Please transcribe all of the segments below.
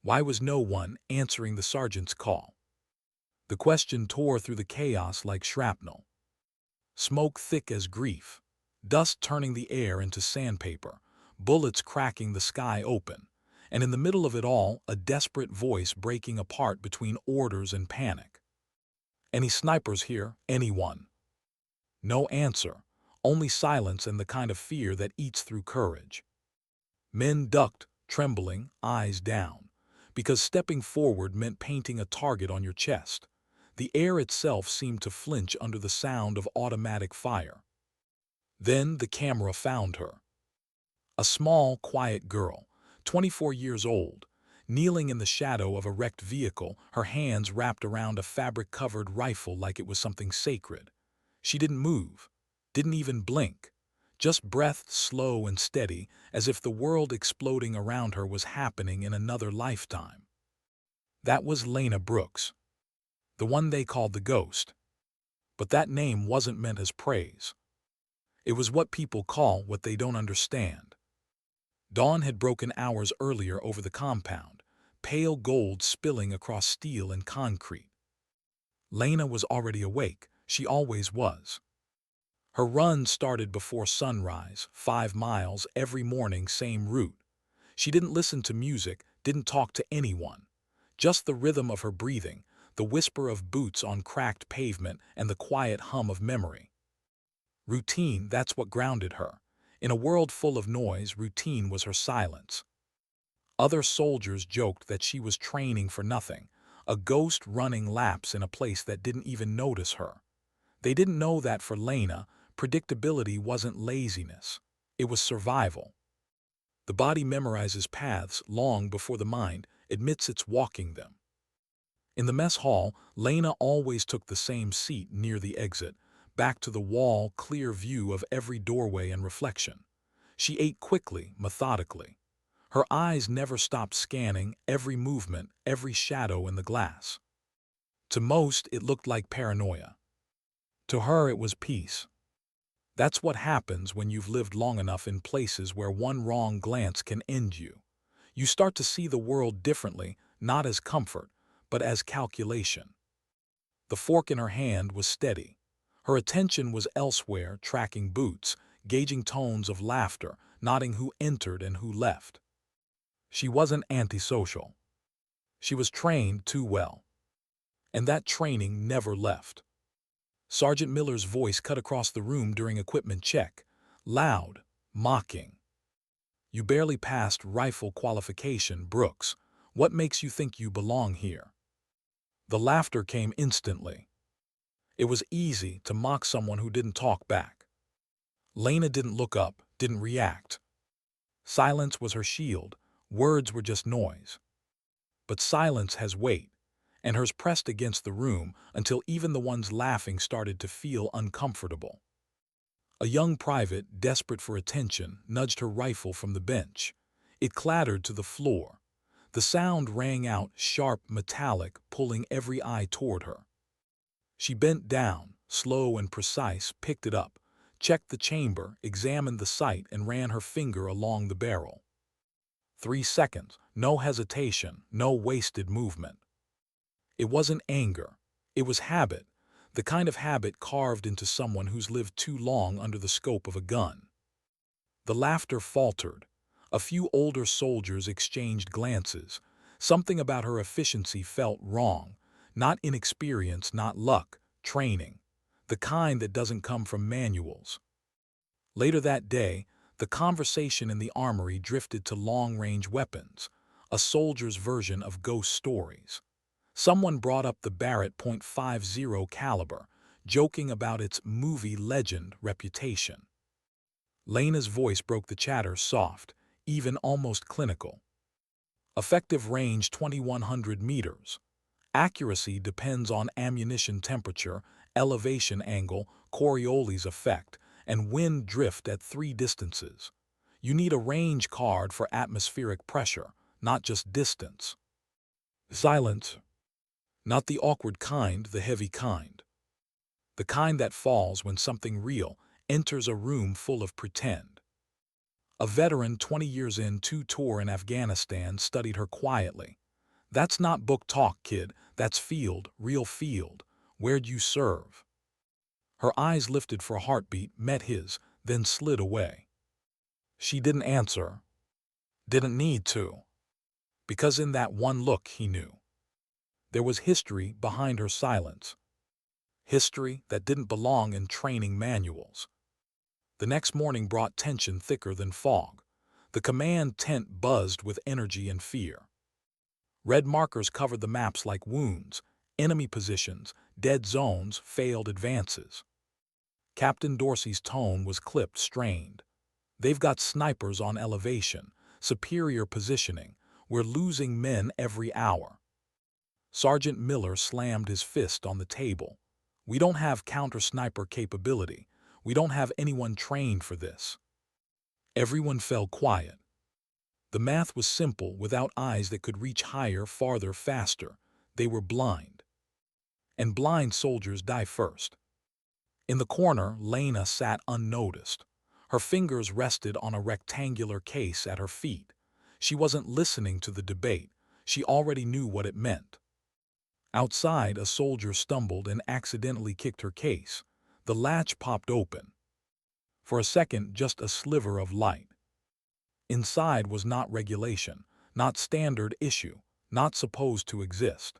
Why was no one answering the sergeant's call? The question tore through the chaos like shrapnel. Smoke thick as grief, dust turning the air into sandpaper, bullets cracking the sky open, and in the middle of it all, a desperate voice breaking apart between orders and panic. Any snipers here? Anyone? No answer, only silence and the kind of fear that eats through courage. Men ducked, trembling, eyes down, because stepping forward meant painting a target on your chest. The air itself seemed to flinch under the sound of automatic fire. Then the camera found her. A small, quiet girl, 24 years old, kneeling in the shadow of a wrecked vehicle, her hands wrapped around a fabric-covered rifle like it was something sacred. She didn't move, didn't even blink, just breathed slow and steady, as if the world exploding around her was happening in another lifetime. That was Lena Brooks, the one they called the Ghost. But that name wasn't meant as praise. It was what people call what they don't understand. Dawn had broken hours earlier over the compound, pale gold spilling across steel and concrete. Lena was already awake. She always was. Her run started before sunrise, 5 miles every morning, same route. She didn't listen to music, didn't talk to anyone. Just the rhythm of her breathing, the whisper of boots on cracked pavement, and the quiet hum of memory. Routine, that's what grounded her. In a world full of noise, routine was her silence. Other soldiers joked that she was training for nothing, a ghost running laps in a place that didn't even notice her. They didn't know that for Lena, predictability wasn't laziness. It was survival. The body memorizes paths long before the mind admits it's walking them. In the mess hall, Lena always took the same seat near the exit, back to the wall, clear view of every doorway and reflection. She ate quickly, methodically. Her eyes never stopped scanning every movement, every shadow in the glass. To most, it looked like paranoia. To her, it was peace. That's what happens when you've lived long enough in places where one wrong glance can end you. You start to see the world differently, not as comfort, but as calculation. The fork in her hand was steady. Her attention was elsewhere, tracking boots, gauging tones of laughter, noting who entered and who left. She wasn't antisocial. She was trained too well. And that training never left. Sergeant Miller's voice cut across the room during equipment check, loud, mocking. "You barely passed rifle qualification, Brooks. What makes you think you belong here?" The laughter came instantly. It was easy to mock someone who didn't talk back. Lena didn't look up, didn't react. Silence was her shield, words were just noise. But silence has weight, and hers pressed against the room until even the ones laughing started to feel uncomfortable. A young private, desperate for attention, nudged her rifle from the bench. It clattered to the floor. The sound rang out, sharp, metallic, pulling every eye toward her. She bent down, slow and precise, picked it up, checked the chamber, examined the sight, and ran her finger along the barrel. 3 seconds, no hesitation, no wasted movement. It wasn't anger. It was habit, the kind of habit carved into someone who's lived too long under the scope of a gun. The laughter faltered. A few older soldiers exchanged glances. Something about her efficiency felt wrong. Not inexperience, not luck, training. The kind that doesn't come from manuals. Later that day, the conversation in the armory drifted to long-range weapons, a soldier's version of ghost stories. Someone brought up the Barrett .50 caliber, joking about its movie legend reputation. Lena's voice broke the chatter, soft, even almost clinical. Effective range 2,100 meters. Accuracy depends on ammunition temperature, elevation angle, Coriolis effect, and wind drift at 3 distances. You need a range card for atmospheric pressure, not just distance. Silence. Not the awkward kind, the heavy kind. The kind that falls when something real enters a room full of pretend. A veteran 20 years in, 2 tour in Afghanistan, studied her quietly. That's not book talk, kid. That's field, real field. Where'd you serve? Her eyes lifted for a heartbeat, met his, then slid away. She didn't answer. Didn't need to. Because in that one look, he knew. There was history behind her silence. History that didn't belong in training manuals. The next morning brought tension thicker than fog. The command tent buzzed with energy and fear. Red markers covered the maps like wounds, enemy positions, dead zones, failed advances. Captain Dorsey's tone was clipped, strained. They've got snipers on elevation, superior positioning. We're losing men every hour. Sergeant Miller slammed his fist on the table. We don't have counter-sniper capability. We don't have anyone trained for this. Everyone fell quiet. The math was simple, without eyes that could reach higher, farther, faster. They were blind. And blind soldiers die first. In the corner, Lena sat unnoticed. Her fingers rested on a rectangular case at her feet. She wasn't listening to the debate. She already knew what it meant. Outside, a soldier stumbled and accidentally kicked her case. The latch popped open. For a second, just a sliver of light. Inside was not regulation, not standard issue, not supposed to exist.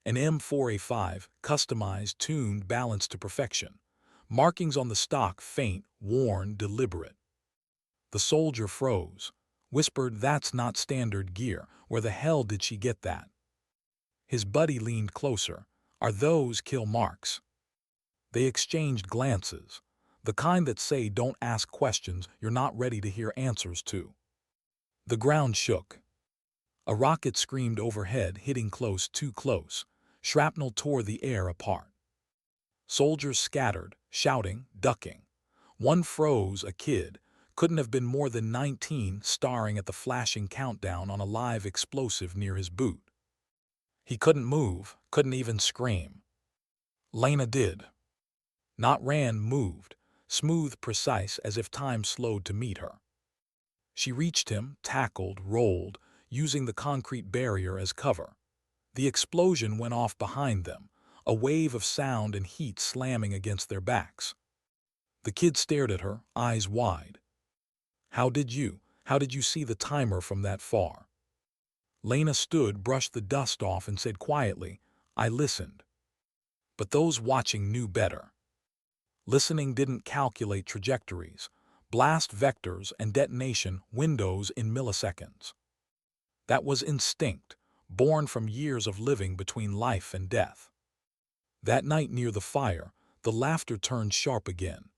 An M4A5, customized, tuned, balanced to perfection. Markings on the stock faint, worn, deliberate. The soldier froze, whispered, "That's not standard gear. Where the hell did she get that?" His buddy leaned closer. "Are those kill marks?" They exchanged glances, the kind that say don't ask questions you're not ready to hear answers to. The ground shook. A rocket screamed overhead, hitting close, too close. Shrapnel tore the air apart. Soldiers scattered, shouting, ducking. One froze, a kid, couldn't have been more than 19, staring at the flashing countdown on a live explosive near his boot. He couldn't move, couldn't even scream. Lena did. Not ran, moved, smooth, precise, as if time slowed to meet her. She reached him, tackled, rolled, using the concrete barrier as cover. The explosion went off behind them, a wave of sound and heat slamming against their backs. The kid stared at her, eyes wide. How did you see the timer from that far?" Lena stood, brushed the dust off, and said quietly, "I listened." But those watching knew better. Listening didn't calculate trajectories, blast vectors, and detonation windows in milliseconds. That was instinct, born from years of living between life and death. That night near the fire, the laughter turned sharp again.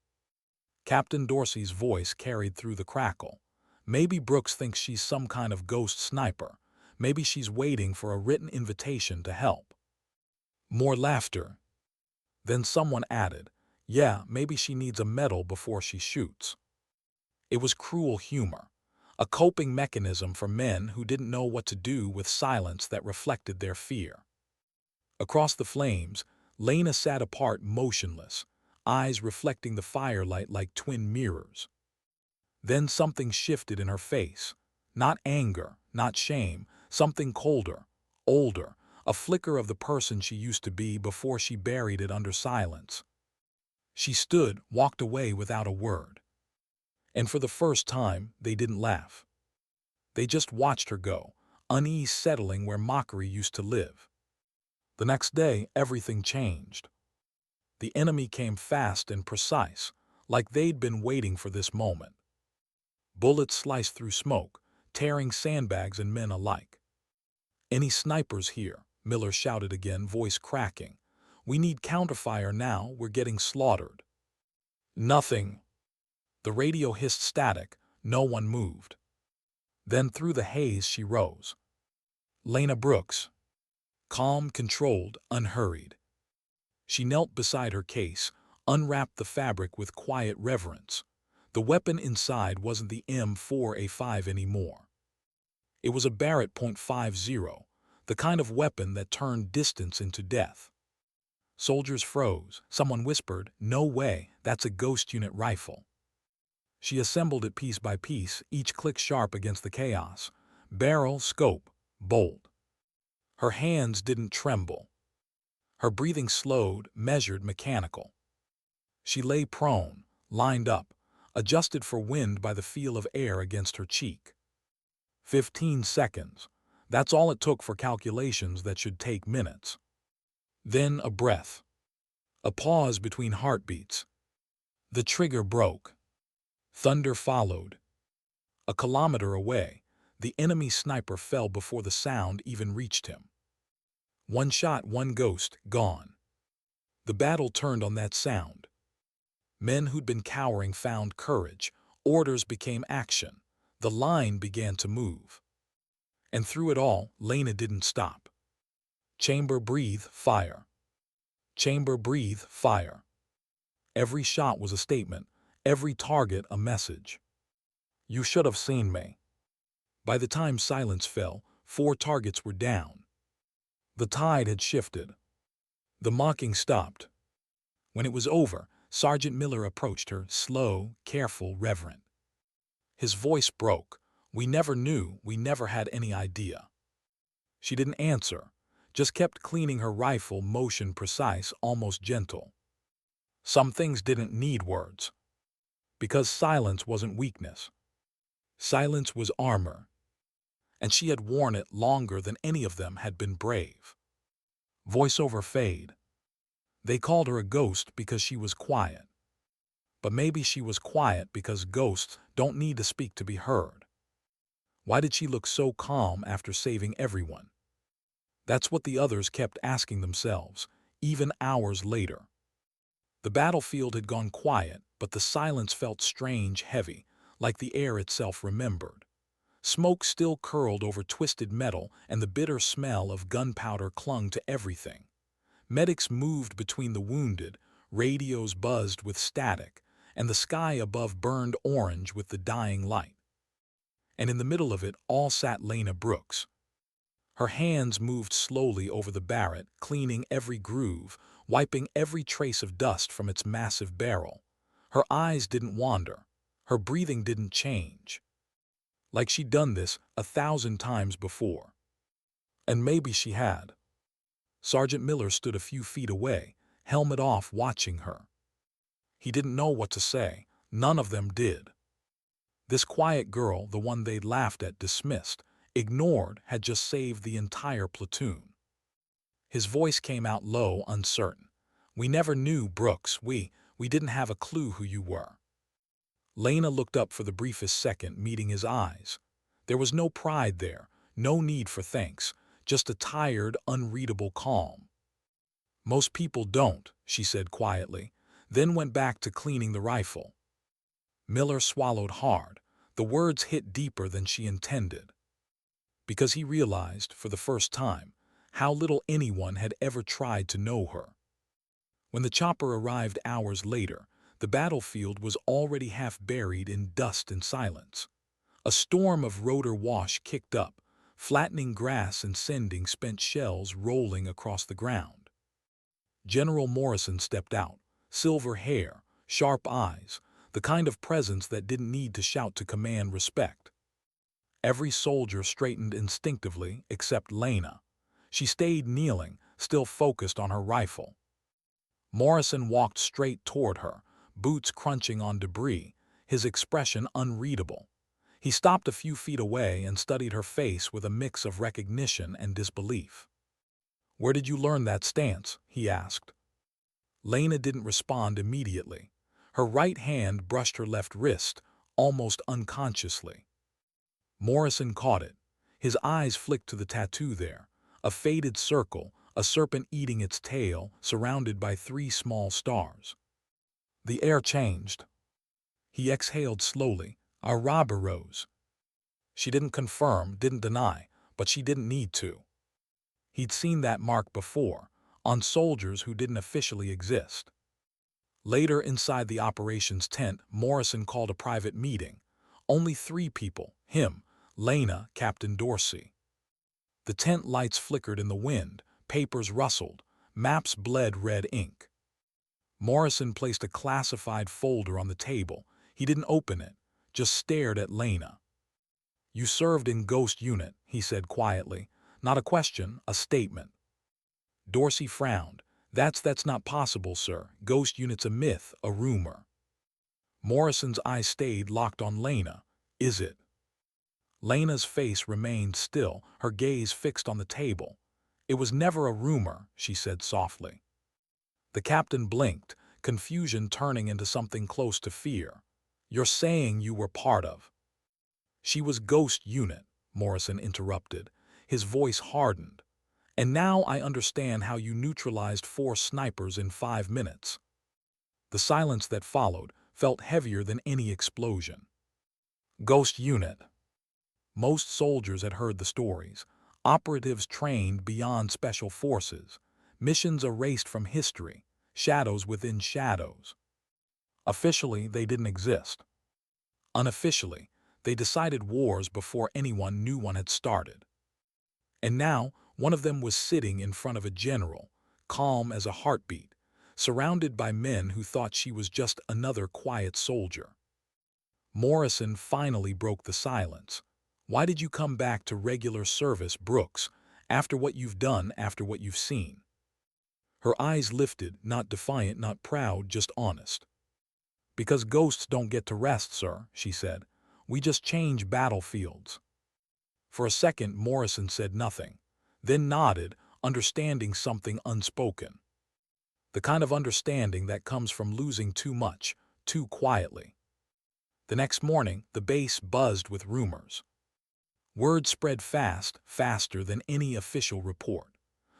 Captain Dorsey's voice carried through the crackle. "Maybe Brooks thinks she's some kind of ghost sniper. Maybe she's waiting for a written invitation to help." More laughter. Then someone added, "Yeah, maybe she needs a medal before she shoots." It was cruel humor, a coping mechanism for men who didn't know what to do with silence that reflected their fear. Across the flames, Lena sat apart, motionless, eyes reflecting the firelight like twin mirrors. Then something shifted in her face. Not anger, not shame, something colder, older, a flicker of the person she used to be before she buried it under silence. She stood, walked away without a word. And for the first time, they didn't laugh. They just watched her go, unease settling where mockery used to live. The next day, everything changed. The enemy came fast and precise, like they'd been waiting for this moment. Bullets sliced through smoke, tearing sandbags and men alike. "Any snipers here?" Miller shouted again, voice cracking. "We need counterfire now, we're getting slaughtered." "Nothing." The radio hissed static, no one moved. Then through the haze she rose. Lena Brooks. Calm, controlled, unhurried. She knelt beside her case, unwrapped the fabric with quiet reverence. The weapon inside wasn't the M4A5 anymore. It was a Barrett .50, the kind of weapon that turned distance into death. Soldiers froze. Someone whispered, "No way, that's a ghost unit rifle." She assembled it piece by piece, each click sharp against the chaos. Barrel, scope, bolt. Her hands didn't tremble. Her breathing slowed, measured, mechanical. She lay prone, lined up, adjusted for wind by the feel of air against her cheek. 15 seconds. That's all it took for calculations that should take minutes. Then a breath. A pause between heartbeats. The trigger broke. Thunder followed. A kilometer away, the enemy sniper fell before the sound even reached him. One shot, one ghost, gone. The battle turned on that sound. Men who'd been cowering found courage. Orders became action. The line began to move. And through it all, Lena didn't stop. Chamber, breathe, fire. Chamber, breathe, fire. Every shot was a statement, every target a message. You should have seen me. By the time silence fell, 4 targets were down. The tide had shifted. The mocking stopped. When it was over, Sergeant Miller approached her, slow, careful, reverent. His voice broke. We never knew, we never had any idea. She didn't answer, just kept cleaning her rifle, motion precise, almost gentle. Some things didn't need words. Because silence wasn't weakness. Silence was armor. And she had worn it longer than any of them had been brave. Voiceover fade. They called her a ghost because she was quiet. But maybe she was quiet because ghosts don't need to speak to be heard. Why did she look so calm after saving everyone? That's what the others kept asking themselves, even hours later. The battlefield had gone quiet, but the silence felt strange, heavy, like the air itself remembered. Smoke still curled over twisted metal, and the bitter smell of gunpowder clung to everything. Medics moved between the wounded, radios buzzed with static, and the sky above burned orange with the dying light. And in the middle of it all sat Lena Brooks. Her hands moved slowly over the Barrett, cleaning every groove, wiping every trace of dust from its massive barrel. Her eyes didn't wander. Her breathing didn't change. Like she'd done this 1,000 times before. And maybe she had. Sergeant Miller stood a few feet away, helmet off, watching her. He didn't know what to say. None of them did. This quiet girl, the one they'd laughed at, dismissed, ignored, had just saved the entire platoon. His voice came out low, uncertain. We never knew, Brooks. We didn't have a clue who you were. Lena looked up for the briefest second, meeting his eyes. There was no pride there, no need for thanks, just a tired, unreadable calm. Most people don't, she said quietly, then went back to cleaning the rifle. Miller swallowed hard. The words hit deeper than she intended. Because he realized, for the first time, how little anyone had ever tried to know her. When the chopper arrived hours later, the battlefield was already half buried in dust and silence. A storm of rotor wash kicked up, flattening grass and sending spent shells rolling across the ground. General Morrison stepped out, silver hair, sharp eyes, the kind of presence that didn't need to shout to command respect. Every soldier straightened instinctively except Lena. She stayed kneeling, still focused on her rifle. Morrison walked straight toward her, boots crunching on debris, his expression unreadable. He stopped a few feet away and studied her face with a mix of recognition and disbelief. "Where did you learn that stance?" he asked. Lena didn't respond immediately. Her right hand brushed her left wrist, almost unconsciously. Morrison caught it. His eyes flicked to the tattoo there, a faded circle, a serpent eating its tail, surrounded by 3 small stars. The air changed. He exhaled slowly. Our robber rose. She didn't confirm, didn't deny, but she didn't need to. He'd seen that mark before, on soldiers who didn't officially exist. Later, inside the operations tent, Morrison called a private meeting. Only 3 people, him, Lena, Captain Dorsey. The tent lights flickered in the wind, papers rustled, maps bled red ink. Morrison placed a classified folder on the table. He didn't open it, just stared at Lena. "You served in Ghost Unit," he said quietly, Not a question, a statement. Dorsey frowned. That's not possible, sir. Ghost unit's a myth, a rumor. Morrison's eyes stayed locked on Lena. Is it? Lena's face remained still, her gaze fixed on the table. It was never a rumor, she said softly. The captain blinked, confusion turning into something close to fear. You're saying you were part of? She was Ghost Unit, Morrison interrupted. His voice hardened. And now I understand how you neutralized 4 snipers in 5 minutes. The silence that followed felt heavier than any explosion. Ghost Unit. Most soldiers had heard the stories. Operatives trained beyond special forces. Missions erased from history. Shadows within shadows. Officially, they didn't exist. Unofficially, they decided wars before anyone knew one had started. And now, one of them was sitting in front of a general, calm as a heartbeat, surrounded by men who thought she was just another quiet soldier. Morrison finally broke the silence. Why did you come back to regular service, Brooks, after what you've done, after what you've seen? Her eyes lifted, not defiant, not proud, just honest. Because ghosts don't get to rest, sir, she said. We just change battlefields. For a second, Morrison said nothing, then nodded, understanding something unspoken. The kind of understanding that comes from losing too much, too quietly. The next morning, the base buzzed with rumors. Word spread fast, faster than any official report.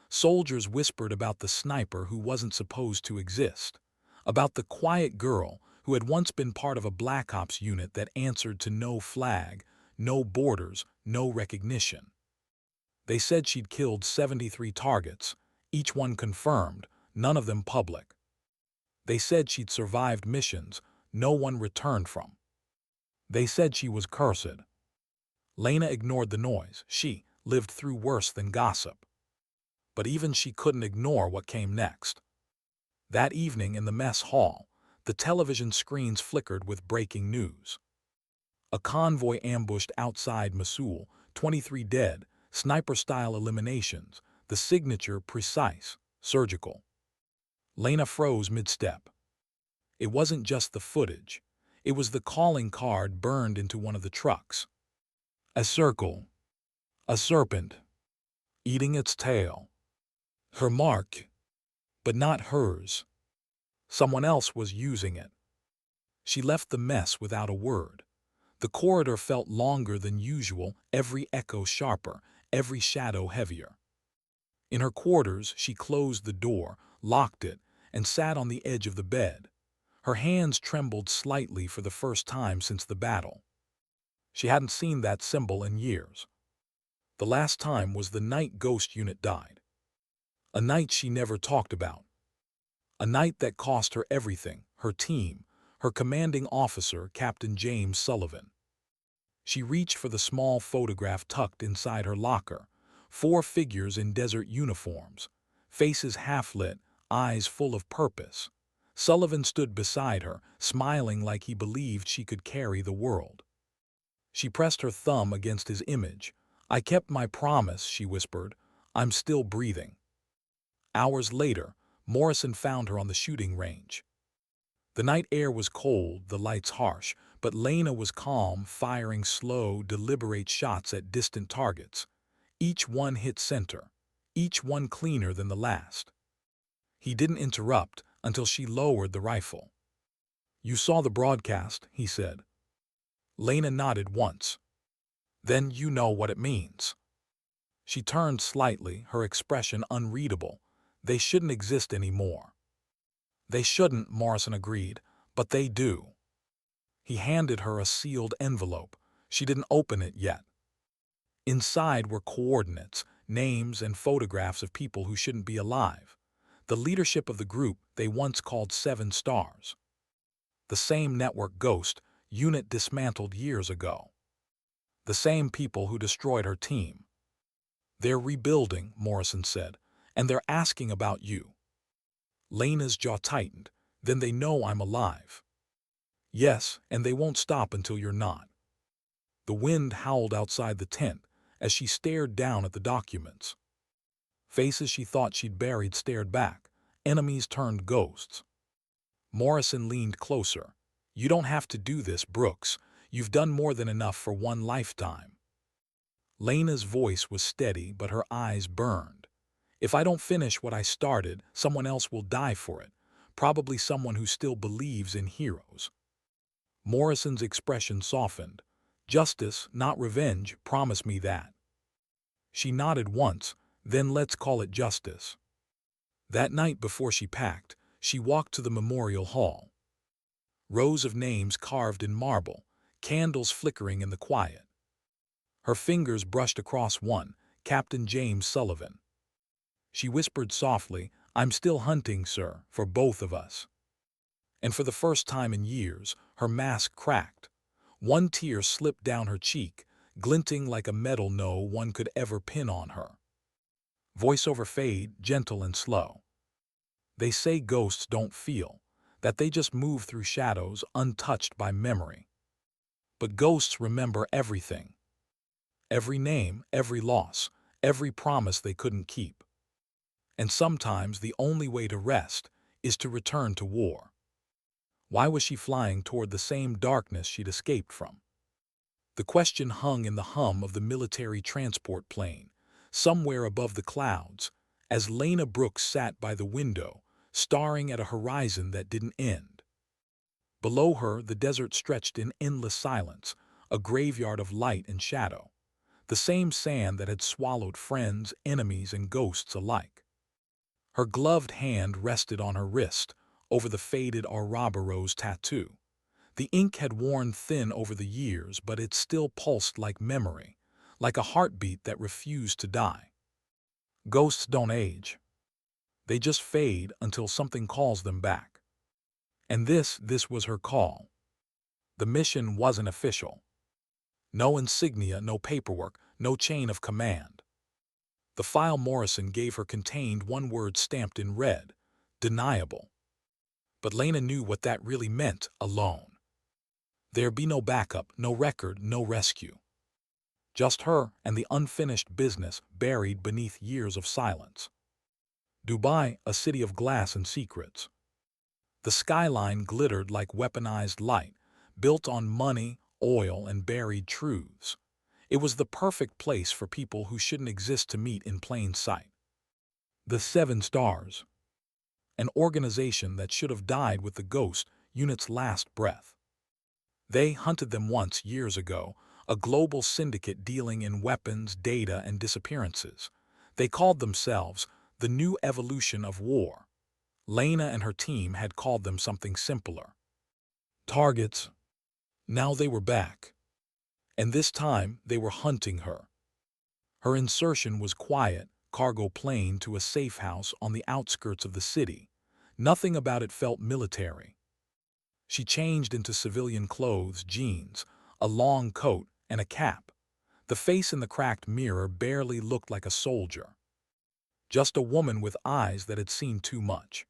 Soldiers whispered about the sniper who wasn't supposed to exist, about the quiet girl who had once been part of a Black Ops unit that answered to no flag, no borders, no recognition. They said she'd killed 73 targets, each one confirmed, none of them public. They said she'd survived missions no one returned from. They said she was cursed. Lena ignored the noise. She lived through worse than gossip. But even she couldn't ignore what came next. That evening in the mess hall, the television screens flickered with breaking news. A convoy ambushed outside Mosul, 23 dead, sniper-style eliminations, the signature precise, surgical. Lena froze mid-step. It wasn't just the footage. It was the calling card burned into one of the trucks. A circle. A serpent. Eating its tail. Her mark. But not hers. Someone else was using it. She left the mess without a word. The corridor felt longer than usual, every echo sharper, every shadow heavier. In her quarters, she closed the door, locked it, and sat on the edge of the bed. Her hands trembled slightly for the first time since the battle. She hadn't seen that symbol in years. The last time was the night Ghost Unit died. A night she never talked about. A night that cost her everything, her team, her commanding officer, Captain James Sullivan. She reached for the small photograph tucked inside her locker. 4 figures in desert uniforms, faces half-lit, eyes full of purpose. Sullivan stood beside her, smiling like he believed she could carry the world. She pressed her thumb against his image. I kept my promise, she whispered. I'm still breathing. Hours later, Morrison found her on the shooting range. The night air was cold, the lights harsh, but Lena was calm, firing slow, deliberate shots at distant targets. Each one hit center, each one cleaner than the last. He didn't interrupt until she lowered the rifle. You saw the broadcast, he said. Lena nodded once. Then you know what it means. She turned slightly, her expression unreadable. They shouldn't exist anymore. They shouldn't, Morrison agreed, but they do. He handed her a sealed envelope. She didn't open it yet. Inside were coordinates, names, and photographs of people who shouldn't be alive. The leadership of the group they once called 7 Stars. The same network Ghost Unit dismantled years ago. The same people who destroyed her team. They're rebuilding, Morrison said, and they're asking about you. Lena's jaw tightened. Then they know I'm alive. Yes, and they won't stop until you're not. The wind howled outside the tent, as she stared down at the documents. Faces she thought she'd buried stared back. Enemies turned ghosts. Morrison leaned closer. "You don't have to do this, Brooks. You've done more than enough for one lifetime." Lena's voice was steady, but her eyes burned. "If I don't finish what I started, someone else will die for it. Probably someone who still believes in heroes." Morrison's expression softened. "Justice, not revenge, promise me that." She nodded once, "Then let's call it justice." That night before she packed, she walked to the memorial hall. Rows of names carved in marble, candles flickering in the quiet. Her fingers brushed across one, Captain James Sullivan. She whispered softly, "I'm still hunting, sir, for both of us." And for the first time in years, her mask cracked. One tear slipped down her cheek, glinting like a metal no one could ever pin on her. Voiceover fade, gentle and slow. "They say ghosts don't feel, that they just move through shadows untouched by memory. But ghosts remember everything. Every name, every loss, every promise they couldn't keep. And sometimes the only way to rest is to return to war." Why was she flying toward the same darkness she'd escaped from? The question hung in the hum of the military transport plane, somewhere above the clouds, as Lena Brooks sat by the window, staring at a horizon that didn't end. Below her, the desert stretched in endless silence, a graveyard of light and shadow, the same sand that had swallowed friends, enemies, and ghosts alike. Her gloved hand rested on her wrist, over the faded Ouroboros tattoo. The ink had worn thin over the years, but it still pulsed like memory, like a heartbeat that refused to die. Ghosts don't age. They just fade until something calls them back. And this was her call. The mission wasn't official. No insignia, no paperwork, no chain of command. The file Morrison gave her contained one word stamped in red: deniable. But Lena knew what that really meant: alone. There'd be no backup, no record, no rescue. Just her and the unfinished business buried beneath years of silence. Dubai, a city of glass and secrets. The skyline glittered like weaponized light, built on money, oil, and buried truths. It was the perfect place for people who shouldn't exist to meet in plain sight. The Seven Stars. An organization that should have died with the ghost unit's last breath. They hunted them once years ago, a global syndicate dealing in weapons, data, and disappearances. They called themselves the New Evolution of War. Lena and her team had called them something simpler. Targets. Now they were back. And this time they were hunting her. Her insertion was quiet, cargo plane to a safe house on the outskirts of the city. Nothing about it felt military. She changed into civilian clothes, jeans, a long coat, and a cap. The face in the cracked mirror barely looked like a soldier. Just a woman with eyes that had seen too much.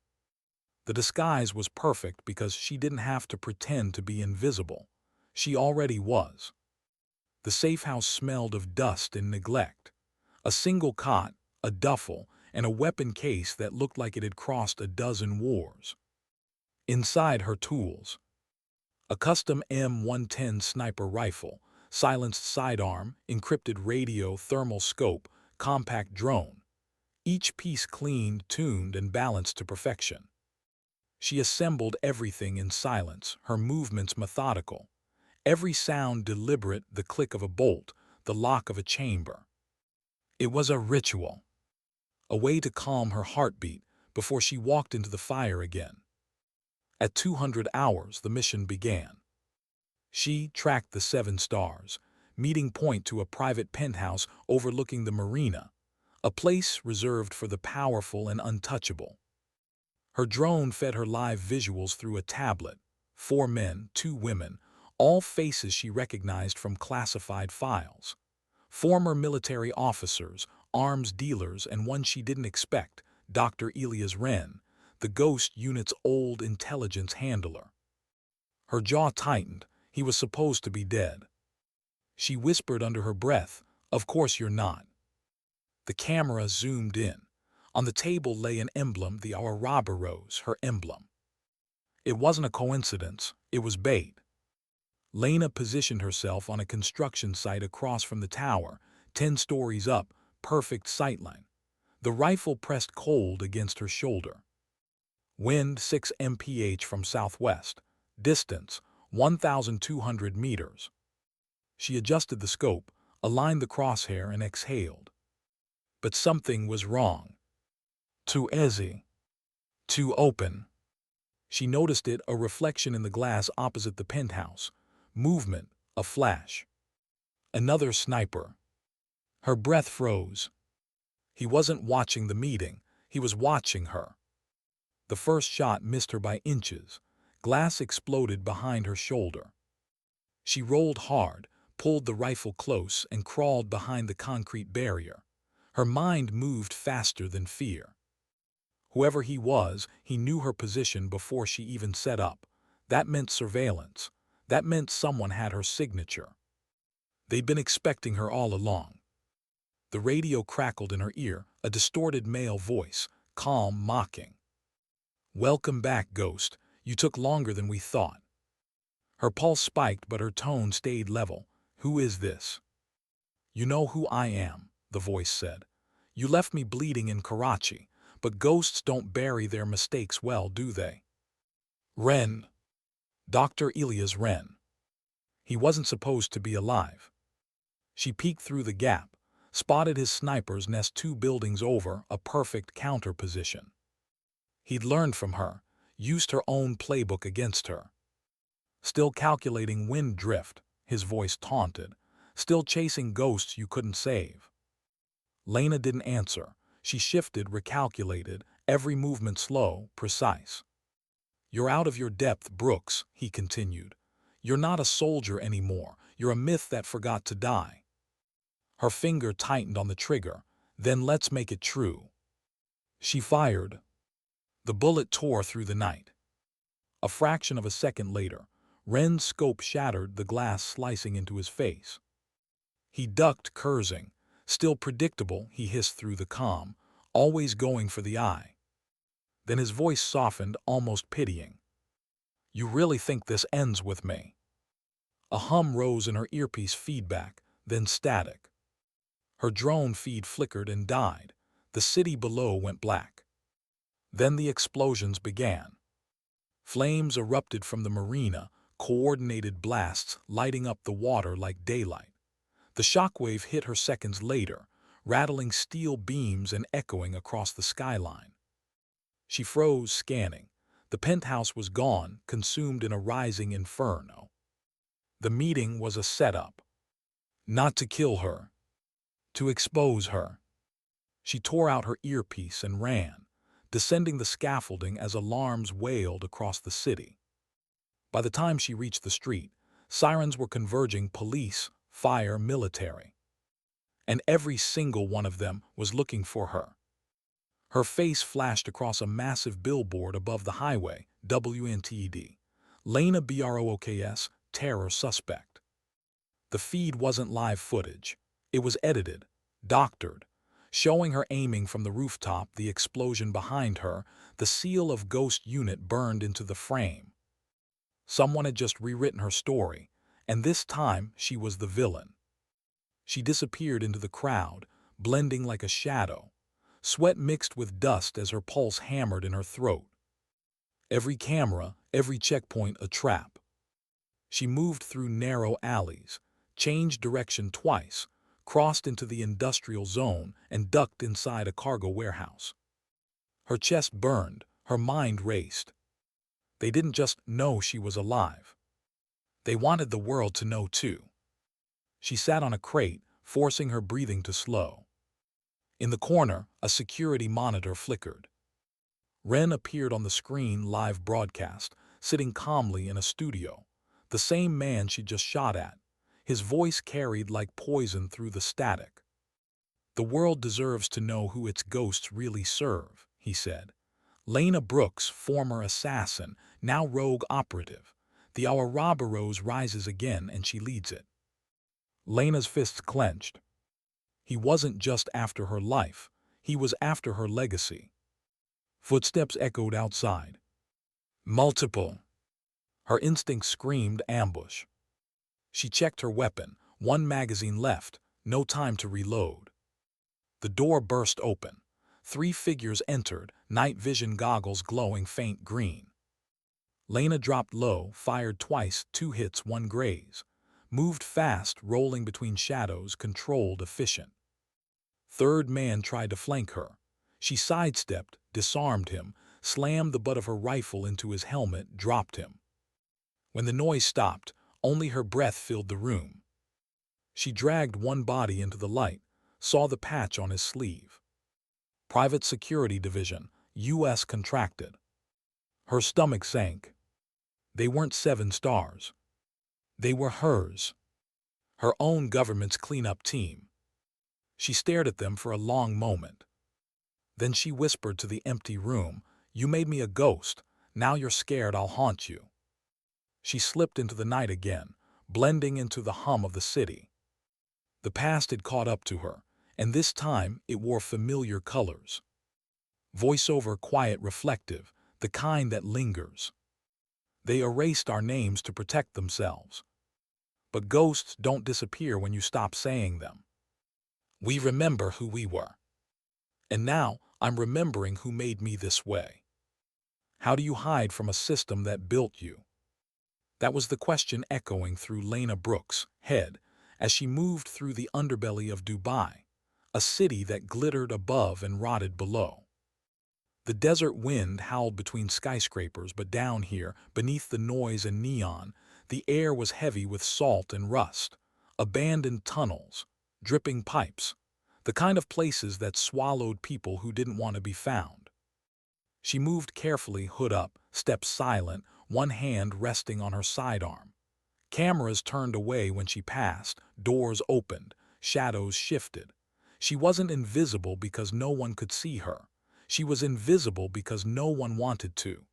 The disguise was perfect because she didn't have to pretend to be invisible. She already was. The safe house smelled of dust and neglect. A single cot, a duffel, and a weapon case that looked like it had crossed a dozen wars. Inside, her tools. A custom M110 sniper rifle, silenced sidearm, encrypted radio, thermal scope, compact drone. Each piece cleaned, tuned, and balanced to perfection. She assembled everything in silence, her movements methodical. Every sound deliberate, the click of a bolt, the lock of a chamber. It was a ritual. A way to calm her heartbeat before she walked into the fire again. At 200 hours, the mission began. She tracked the Seven Stars, meeting point to a private penthouse overlooking the marina, a place reserved for the powerful and untouchable. Her drone fed her live visuals through a tablet. 4 men, 2 women, all faces she recognized from classified files. Former military officers, arms dealers, and one she didn't expect, Dr. Elias Wren, the ghost unit's old intelligence handler. Her jaw tightened. He was supposed to be dead. She whispered under her breath, Of course you're not. The camera zoomed in. On the table lay an emblem, the Ouroboros, her emblem. It wasn't a coincidence, it was bait. Lena positioned herself on a construction site across from the tower, 10 stories up, perfect sightline. The rifle pressed cold against her shoulder. Wind 6 mph from southwest. Distance 1,200 meters. She adjusted the scope, aligned the crosshair, and exhaled. But something was wrong. Too easy. Too open. She noticed it, a reflection in the glass opposite the penthouse. Movement, a flash. Another sniper. Her breath froze. He wasn't watching the meeting, he was watching her. The first shot missed her by inches. Glass exploded behind her shoulder. She rolled hard, pulled the rifle close, and crawled behind the concrete barrier. Her mind moved faster than fear. Whoever he was, he knew her position before she even set up. That meant surveillance. That meant someone had her signature. They'd been expecting her all along. The radio crackled in her ear, a distorted male voice, calm, mocking. "Welcome back, Ghost. You took longer than we thought." Her pulse spiked, but her tone stayed level. "Who is this?" "You know who I am," the voice said. "You left me bleeding in Karachi, but ghosts don't bury their mistakes well, do they?" Ren. Dr. Elias Ren. He wasn't supposed to be alive. She peeked through the gap, spotted his sniper's nest 2 buildings over, a perfect counter position. He'd learned from her, used her own playbook against her. Still calculating wind drift, his voice taunted. Still chasing ghosts you couldn't save. Lena didn't answer. She shifted, recalculated, every movement slow, precise. "You're out of your depth, Brooks," he continued. "You're not a soldier anymore. You're a myth that forgot to die." Her finger tightened on the trigger. "Then let's make it true." She fired. The bullet tore through the night. A fraction of a second later, Ren's scope shattered, the glass slicing into his face. He ducked, cursing. "Still predictable," he hissed through the calm, "always going for the eye." Then his voice softened, almost pitying. "You really think this ends with me?" A hum rose in her earpiece, feedback, then static. Her drone feed flickered and died. The city below went black. Then the explosions began. Flames erupted from the marina, coordinated blasts lighting up the water like daylight. The shockwave hit her seconds later, rattling steel beams and echoing across the skyline. She froze, scanning. The penthouse was gone, consumed in a rising inferno. The meeting was a setup. Not to kill her. To expose her. She tore out her earpiece and ran, descending the scaffolding as alarms wailed across the city. By the time she reached the street, sirens were converging, police, fire, military. And every single one of them was looking for her. Her face flashed across a massive billboard above the highway, WNTED. Lena Brooks, terror suspect. The feed wasn't live footage. It was edited, doctored, showing her aiming from the rooftop, the explosion behind her, the seal of Ghost Unit burned into the frame. Someone had just rewritten her story, and this time she was the villain. She disappeared into the crowd, blending like a shadow. Sweat mixed with dust as her pulse hammered in her throat. Every camera, every checkpoint a trap. She moved through narrow alleys, changed direction twice, crossed into the industrial zone, and ducked inside a cargo warehouse. Her chest burned, her mind raced. They didn't just know she was alive. They wanted the world to know too. She sat on a crate, forcing her breathing to slow. In the corner, a security monitor flickered. Ren appeared on the screen, live broadcast, sitting calmly in a studio. The same man she just shot at. His voice carried like poison through the static. "The world deserves to know who its ghosts really serve," he said. "Lena Brooks, former assassin, now rogue operative. The Ouroboros rises again and she leads it." Lena's fists clenched. He wasn't just after her life, he was after her legacy. Footsteps echoed outside. Multiple. Her instinct screamed ambush. She checked her weapon, one magazine left, no time to reload. The door burst open. 3 figures entered, night vision goggles glowing faint green. Lena dropped low, fired twice, 2 hits, 1 graze. Moved fast, rolling between shadows, controlled, efficient. Third man tried to flank her. She sidestepped, disarmed him, slammed the butt of her rifle into his helmet, dropped him. When the noise stopped, only her breath filled the room. She dragged one body into the light, saw the patch on his sleeve. Private Security Division, U.S. contracted. Her stomach sank. They weren't 7 stars. They were hers. Her own government's cleanup team. She stared at them for a long moment. Then she whispered to the empty room, "You made me a ghost. Now you're scared I'll haunt you." She slipped into the night again, blending into the hum of the city. The past had caught up to her, and this time it wore familiar colors. Voiceover quiet, reflective, the kind that lingers. They erased our names to protect themselves. But ghosts don't disappear when you stop saying them. We remember who we were. And now I'm remembering who made me this way. How do you hide from a system that built you? That was the question echoing through Lena Brooks' head as she moved through the underbelly of Dubai, a city that glittered above and rotted below. The desert wind howled between skyscrapers, but down here, beneath the noise and neon, the air was heavy with salt and rust, abandoned tunnels, dripping pipes, the kind of places that swallowed people who didn't want to be found. She moved carefully, hood up, stepped silent, one hand resting on her sidearm. Cameras turned away when she passed, doors opened, shadows shifted. She wasn't invisible because no one could see her. She was invisible because no one wanted to.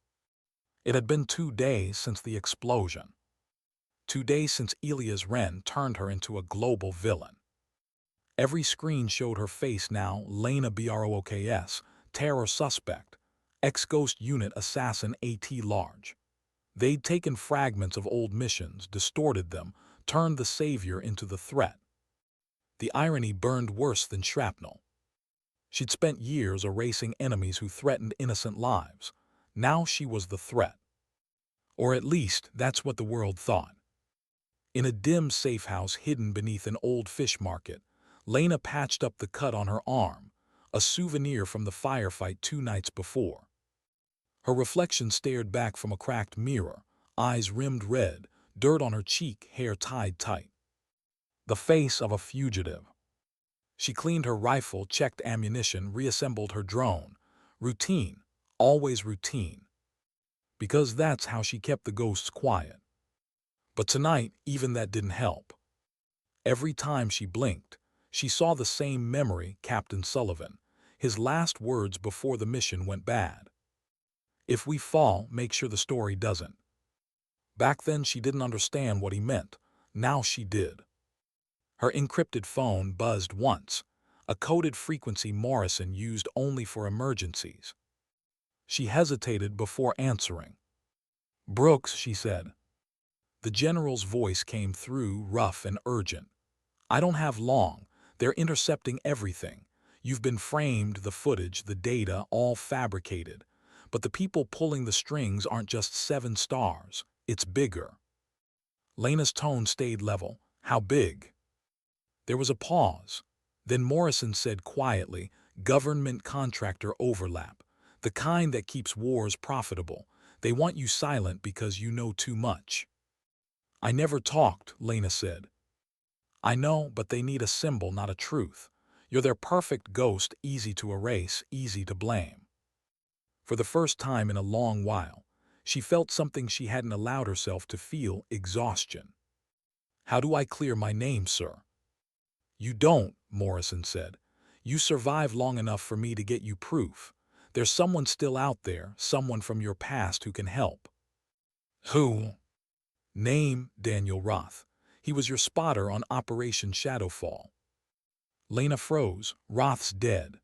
It had been 2 days since the explosion. 2 days since Elias Wren turned her into a global villain. Every screen showed her face now, Lena Brooks, terror suspect, ex-ghost unit assassin AT large. They'd taken fragments of old missions, distorted them, turned the savior into the threat. The irony burned worse than shrapnel. She'd spent years erasing enemies who threatened innocent lives. Now she was the threat. Or at least, that's what the world thought. In a dim safe house hidden beneath an old fish market, Lena patched up the cut on her arm, a souvenir from the firefight 2 nights before. Her reflection stared back from a cracked mirror, eyes rimmed red, dirt on her cheek, hair tied tight. The face of a fugitive. She cleaned her rifle, checked ammunition, reassembled her drone. Routine, always routine. Because that's how she kept the ghosts quiet. But tonight, even that didn't help. Every time she blinked, she saw the same memory, Captain Sullivan, his last words before the mission went bad. If we fall, make sure the story doesn't. Back then she didn't understand what he meant. Now she did. Her encrypted phone buzzed once, a coded frequency Morrison used only for emergencies. She hesitated before answering. "Brooks," she said. The general's voice came through, rough and urgent. "I don't have long. They're intercepting everything. You've been framed, the footage, the data, all fabricated. But the people pulling the strings aren't just 7 stars. It's bigger." Lena's tone stayed level. "How big?" There was a pause. Then Morrison said quietly, "Government contractor overlap. The kind that keeps wars profitable. They want you silent because you know too much." "I never talked," Lena said. "I know, but they need a symbol, not a truth. You're their perfect ghost, easy to erase, easy to blame." For the first time in a long while, she felt something she hadn't allowed herself to feel: exhaustion. "How do I clear my name, sir?" "You don't," Morrison said. "You survive long enough for me to get you proof. There's someone still out there, someone from your past who can help." "Who?" "Name Daniel Roth. He was your spotter on Operation Shadowfall." Lena froze. Roth's dead.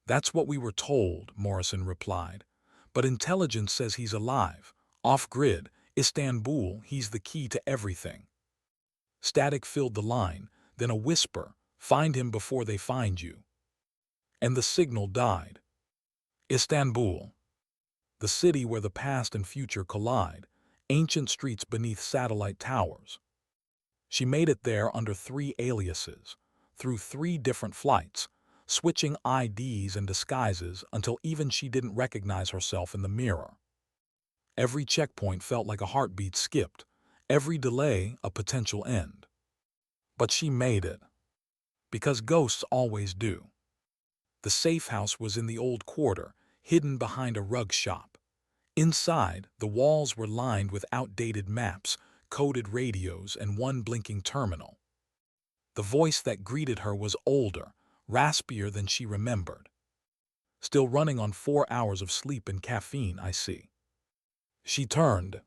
That's what we were told, Morrison replied. But intelligence says he's alive. Off-grid, Istanbul, he's the key to everything. Static filled the line, then a whisper, find him before they find you. And the signal died. Istanbul. The city where the past and future collide, ancient streets beneath satellite towers. She made it there under 3 aliases, through 3 different flights, switching IDs and disguises until even she didn't recognize herself in the mirror. Every checkpoint felt like a heartbeat skipped, every delay a potential end. But she made it. Because ghosts always do. The safe house was in the old quarter, hidden behind a rug shop. Inside, the walls were lined with outdated maps, coded radios, and one blinking terminal. The voice that greeted her was older, raspier than she remembered. Still running on 4 hours of sleep and caffeine, I see. She turned.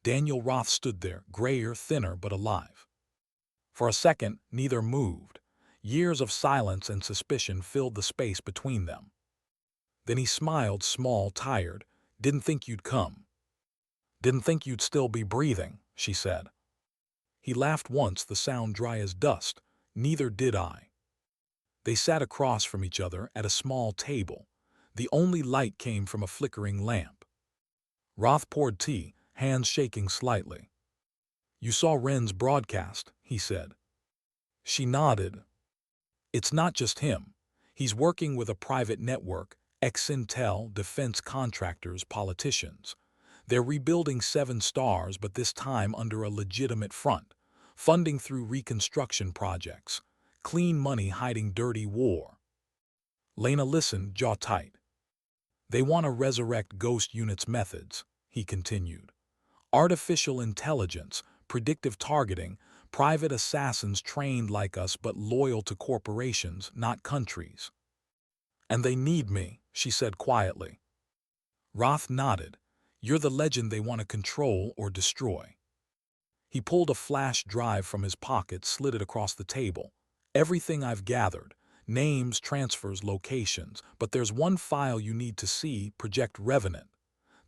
Daniel Roth stood there, grayer, thinner, but alive. For a second, neither moved. Years of silence and suspicion filled the space between them. Then he smiled, small, tired. Didn't think you'd come. Didn't think you'd still be breathing, she said. He laughed once, the sound dry as dust. Neither did I. They sat across from each other at a small table. The only light came from a flickering lamp. Roth poured tea, hands shaking slightly. You saw Wren's broadcast, he said. She nodded. It's not just him. He's working with a private network, ex-Intel, defense contractors, politicians. They're rebuilding 7 stars, but this time under a legitimate front, funding through reconstruction projects, clean money hiding dirty war. Lena listened, jaw tight. They want to resurrect Ghost Unit's methods, he continued. Artificial intelligence, predictive targeting, private assassins trained like us but loyal to corporations, not countries. And they need me, she said quietly. Roth nodded. You're the legend they want to control or destroy. He pulled a flash drive from his pocket, slid it across the table. Everything I've gathered, names, transfers, locations, but there's one file you need to see, Project Revenant.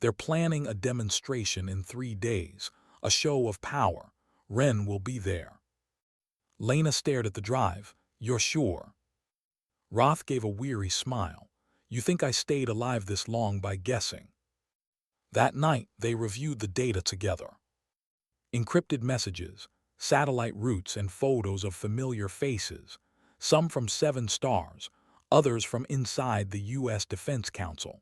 They're planning a demonstration in 3 days, a show of power. Wren will be there. Lena stared at the drive. You're sure? Roth gave a weary smile. You think I stayed alive this long by guessing? That night, they reviewed the data together. Encrypted messages, satellite routes, and photos of familiar faces, some from 7 stars, others from inside the U.S. Defense Council.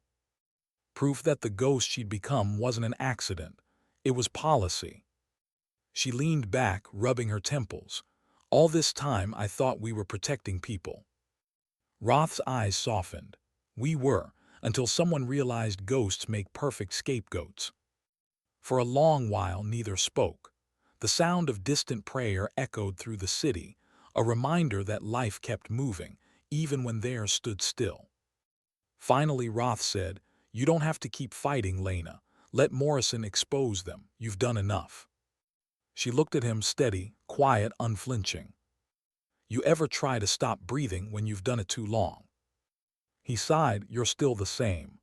Proof that the ghost she'd become wasn't an accident. It was policy. She leaned back, rubbing her temples. All this time I thought we were protecting people. Roth's eyes softened. We were, until someone realized ghosts make perfect scapegoats. For a long while neither spoke. The sound of distant prayer echoed through the city, a reminder that life kept moving, even when theirs stood still. Finally Roth said, You don't have to keep fighting, Lena. Let Morrison expose them. You've done enough. She looked at him, steady, quiet, unflinching. You ever try to stop breathing when you've done it too long? He sighed, You're still the same.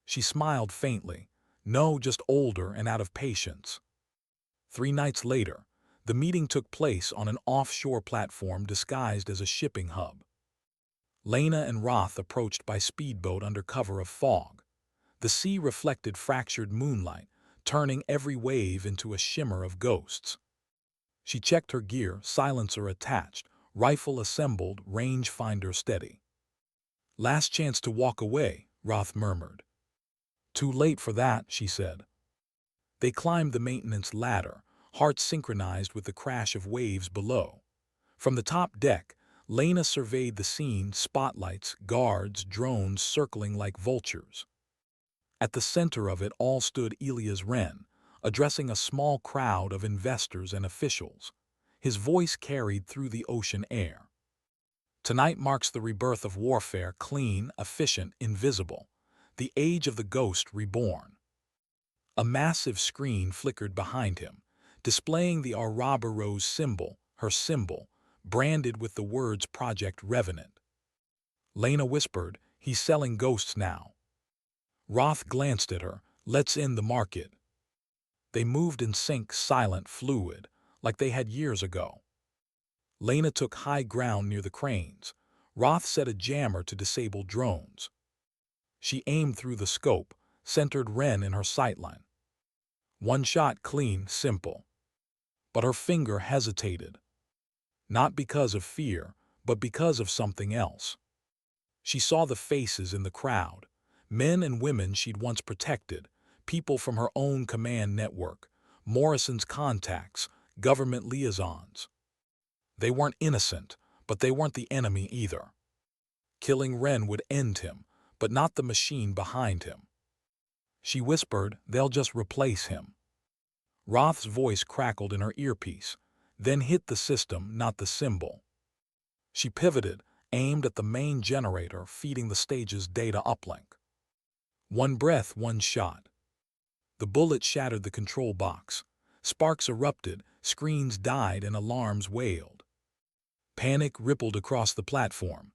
She smiled faintly. No, just older and out of patience. 3 nights later, the meeting took place on an offshore platform disguised as a shipping hub. Lena and Roth approached by speedboat under cover of fog. The sea reflected fractured moonlight, turning every wave into a shimmer of ghosts. She checked her gear, silencer attached, rifle assembled, rangefinder steady. Last chance to walk away, Roth murmured. Too late for that, she said. They climbed the maintenance ladder, hearts synchronized with the crash of waves below. From the top deck, Lena surveyed the scene, spotlights, guards, drones circling like vultures. At the center of it all stood Elias Wren, addressing a small crowd of investors and officials. His voice carried through the ocean air. Tonight marks the rebirth of warfare, clean, efficient, invisible. The age of the ghost reborn. A massive screen flickered behind him, displaying the Ouroboros symbol, her symbol, branded with the words Project Revenant. Lena whispered, "He's selling ghosts now." Roth glanced at her. "Let's end the market." They moved in sync, silent, fluid, like they had years ago. Lena took high ground near the cranes. Roth set a jammer to disable drones. She aimed through the scope, centered Wren in her sightline. One shot, clean, simple. But her finger hesitated. Not because of fear, but because of something else. She saw the faces in the crowd, men and women she'd once protected, people from her own command network, Morrison's contacts, government liaisons. They weren't innocent, but they weren't the enemy either. Killing Wren would end him, but not the machine behind him. She whispered, "They'll just replace him." Roth's voice crackled in her earpiece, then hit the system, not the symbol. She pivoted, aimed at the main generator feeding the stage's data uplink. One breath, one shot. The bullet shattered the control box. Sparks erupted, screens died, and alarms wailed. Panic rippled across the platform.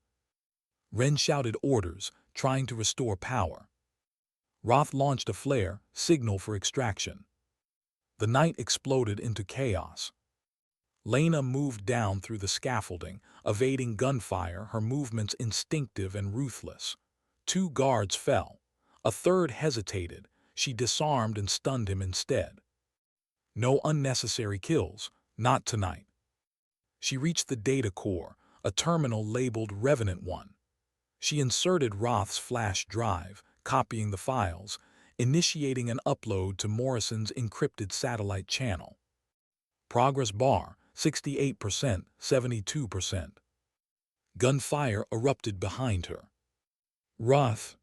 Wren shouted orders, trying to restore power. Roth launched a flare, signal for extraction. The night exploded into chaos. Lena moved down through the scaffolding, evading gunfire, her movements instinctive and ruthless. 2 guards fell. A third hesitated. She disarmed and stunned him instead. No unnecessary kills, not tonight. She reached the data core, a terminal labeled Revenant 1. She inserted Roth's flash drive, copying the files, initiating an upload to Morrison's encrypted satellite channel. Progress bar, 68%, 72%. Gunfire erupted behind her. Roth.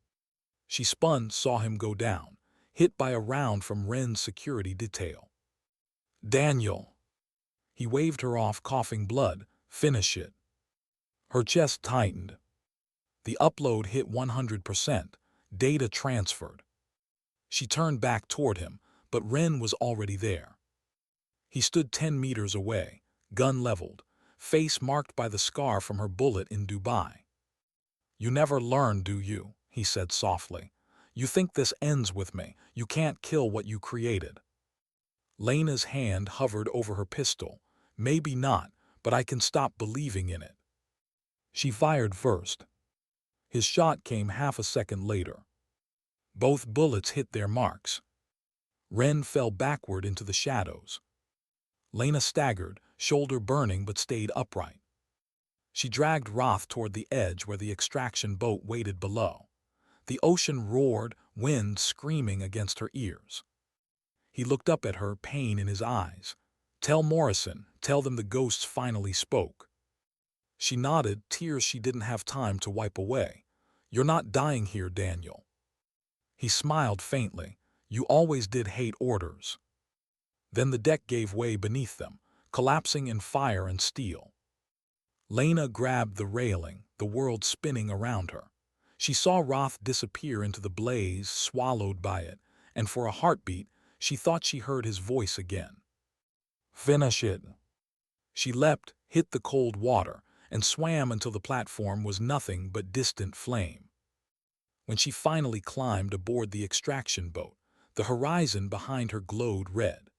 She spun, saw him go down, hit by a round from Wren's security detail. "Daniel." He waved her off, coughing blood. "Finish it." Her chest tightened. The upload hit 100%, data transferred. She turned back toward him, but Wren was already there. He stood 10 meters away, gun leveled, face marked by the scar from her bullet in Dubai. "You never learn, do you?" he said softly. "You think this ends with me. You can't kill what you created." Lena's hand hovered over her pistol. "Maybe not, but I can stop believing in it." She fired first. His shot came half a second later. Both bullets hit their marks. Wren fell backward into the shadows. Lena staggered, shoulder burning, but stayed upright. She dragged Roth toward the edge where the extraction boat waited below. The ocean roared, wind screaming against her ears. He looked up at her, pain in his eyes. "Tell Morrison, tell them the ghosts finally spoke." She nodded, tears she didn't have time to wipe away. "You're not dying here, Daniel." He smiled faintly. "You always did hate orders." Then the deck gave way beneath them, collapsing in fire and steel. Lena grabbed the railing, the world spinning around her. She saw Roth disappear into the blaze, swallowed by it, and for a heartbeat, she thought she heard his voice again. "Finish it." She leapt, hit the cold water, and swam until the platform was nothing but distant flame. When she finally climbed aboard the extraction boat, the horizon behind her glowed red.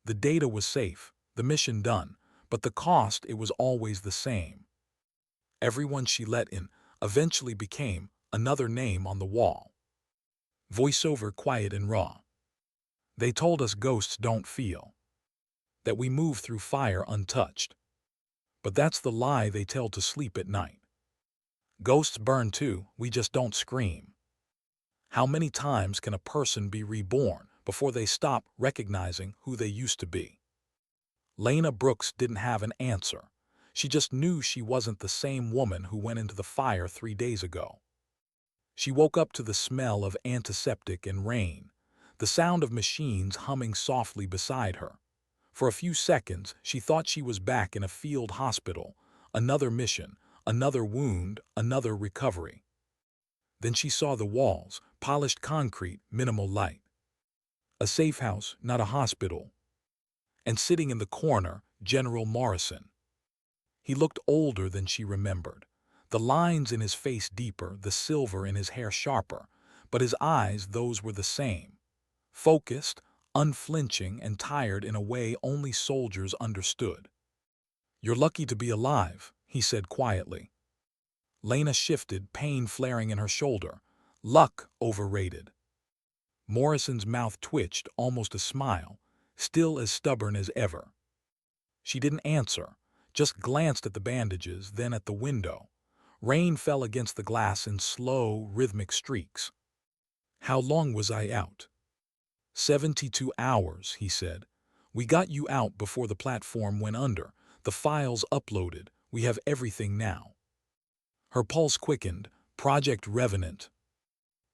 The data was safe, the mission done, but the cost, it was always the same. Everyone she let in eventually became another name on the wall. Voiceover quiet and raw. "They told us ghosts don't feel. That we move through fire untouched. But that's the lie they tell to sleep at night. Ghosts burn too, we just don't scream." How many times can a person be reborn before they stop recognizing who they used to be? Lena Brooks didn't have an answer. She just knew she wasn't the same woman who went into the fire 3 days ago. She woke up to the smell of antiseptic and rain, the sound of machines humming softly beside her. For a few seconds, she thought she was back in a field hospital, another mission, another wound, another recovery. Then she saw the walls, polished concrete, minimal light. A safe house, not a hospital. And sitting in the corner, General Morrison. He looked older than she remembered. The lines in his face deeper, the silver in his hair sharper, but his eyes, those were the same. Focused, unflinching, and tired in a way only soldiers understood. "You're lucky to be alive," he said quietly. Lena shifted, pain flaring in her shoulder. "Luck overrated." Morrison's mouth twitched, almost a smile, still as stubborn as ever. She didn't answer, just glanced at the bandages, then at the window. Rain fell against the glass in slow, rhythmic streaks. "How long was I out?" 72 hours, he said. "We got you out before the platform went under. The files uploaded. We have everything now." Her pulse quickened. Project Revenant.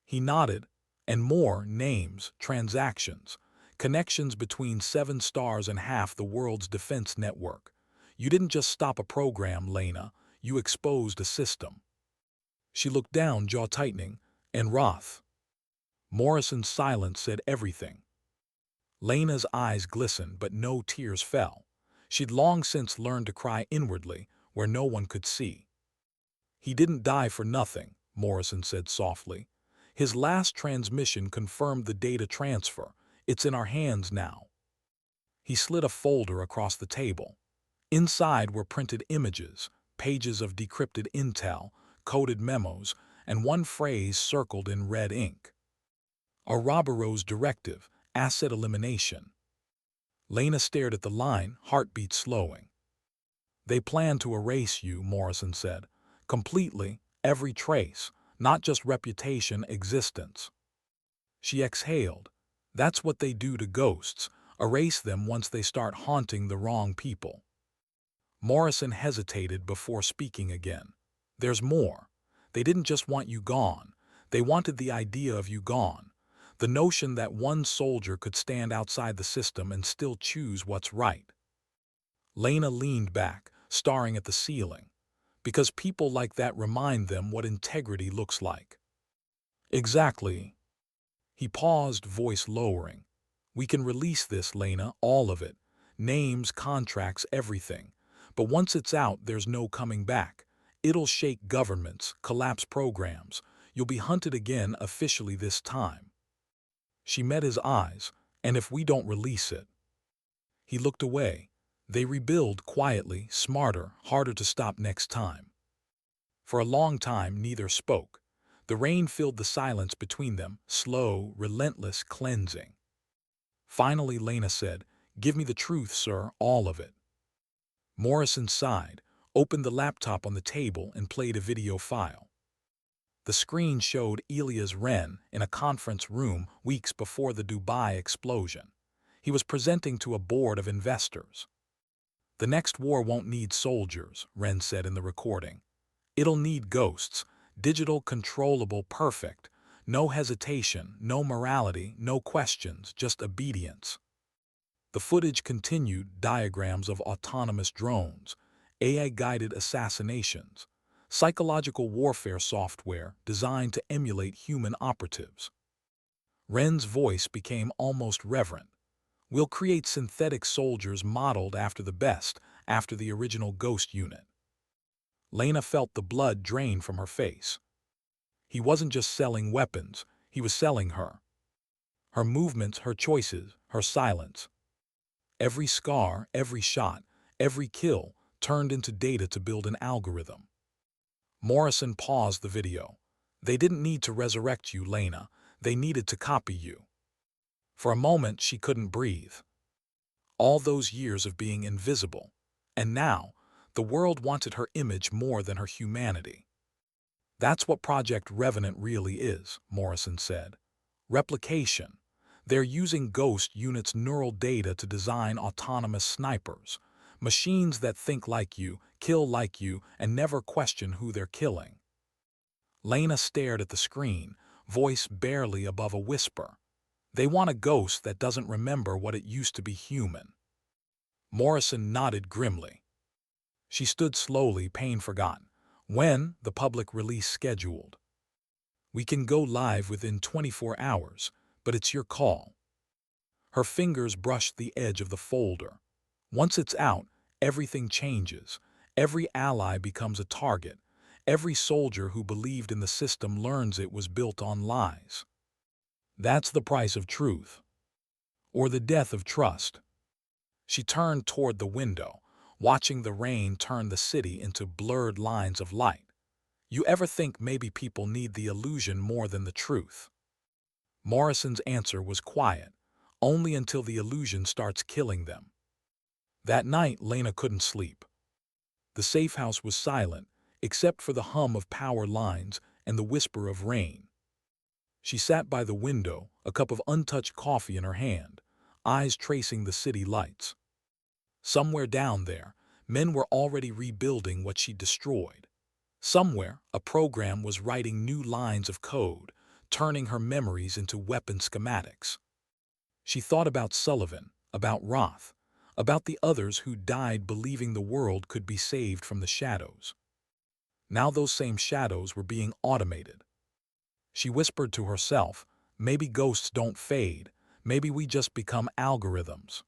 He nodded. And more names, transactions, connections between 7 stars and half the world's defense network. You didn't just stop a program, Lena. You exposed a system. She looked down, jaw tightening, and Roth. Morrison's silence said everything. Lena's eyes glistened, but no tears fell. She'd long since learned to cry inwardly, where no one could see. "He didn't die for nothing," Morrison said softly. "His last transmission confirmed the data transfer. It's in our hands now." He slid a folder across the table. Inside were printed images, pages of decrypted intel, coded memos, and one phrase circled in red ink. "Ouroboros directive, asset elimination." Lena stared at the line, heartbeat slowing. "They plan to erase you," Morrison said. "Completely, every trace, not just reputation, existence." She exhaled. "That's what they do to ghosts, erase them once they start haunting the wrong people." Morrison hesitated before speaking again. "There's more. They didn't just want you gone. They wanted the idea of you gone. The notion that one soldier could stand outside the system and still choose what's right." Lena leaned back, staring at the ceiling. "Because people like that remind them what integrity looks like." "Exactly." He paused, voice lowering. "We can release this, Lena, all of it. Names, contracts, everything. But once it's out, there's no coming back. It'll shake governments, collapse programs. You'll be hunted again officially this time." She met his eyes. "And if we don't release it?" He looked away. "They rebuild quietly, smarter, harder to stop next time." For a long time, neither spoke. The rain filled the silence between them, slow, relentless, cleansing. Finally, Lena said, "Give me the truth, sir, all of it." Morrison sighed, opened the laptop on the table, and played a video file. The screen showed Elias Wren in a conference room weeks before the Dubai explosion. He was presenting to a board of investors. "The next war won't need soldiers," Wren said in the recording. "It'll need ghosts, digital, controllable, perfect. No hesitation, no morality, no questions, just obedience." The footage continued, diagrams of autonomous drones, AI-guided assassinations, psychological warfare software designed to emulate human operatives. Wren's voice became almost reverent. "We'll create synthetic soldiers modeled after the best, after the original Ghost unit." Lena felt the blood drain from her face. He wasn't just selling weapons, he was selling her. Her movements, her choices, her silence. Every scar, every shot, every kill turned into data to build an algorithm. Morrison paused the video. "They didn't need to resurrect you, Lena. They needed to copy you." For a moment, she couldn't breathe. All those years of being invisible. And now, the world wanted her image more than her humanity. "That's what Project Revenant really is," Morrison said. "Replication. They're using Ghost Unit's neural data to design autonomous snipers, machines that think like you, kill like you, and never question who they're killing." Lena stared at the screen, voice barely above a whisper. "They want a ghost that doesn't remember what it used to be human." Morrison nodded grimly. She stood slowly, pain forgotten. "When the public release scheduled?" "We can go live within 24 hours, but it's your call." Her fingers brushed the edge of the folder. "Once it's out, everything changes. Every ally becomes a target. Every soldier who believed in the system learns it was built on lies. That's the price of truth, or the death of trust. She turned toward the window, watching the rain turn the city into blurred lines of light. You ever think maybe people need the illusion more than the truth? Morrison's answer was quiet, only until the illusion starts killing them. That night, Lena couldn't sleep. The safe house was silent, except for the hum of power lines and the whisper of rain. She sat by the window, a cup of untouched coffee in her hand, eyes tracing the city lights. Somewhere down there, men were already rebuilding what she destroyed. Somewhere, a program was writing new lines of code, turning her memories into weapon schematics. She thought about Sullivan, about Roth, about the others who died believing the world could be saved from the shadows. Now those same shadows were being automated. She whispered to herself, maybe ghosts don't fade, maybe we just become algorithms.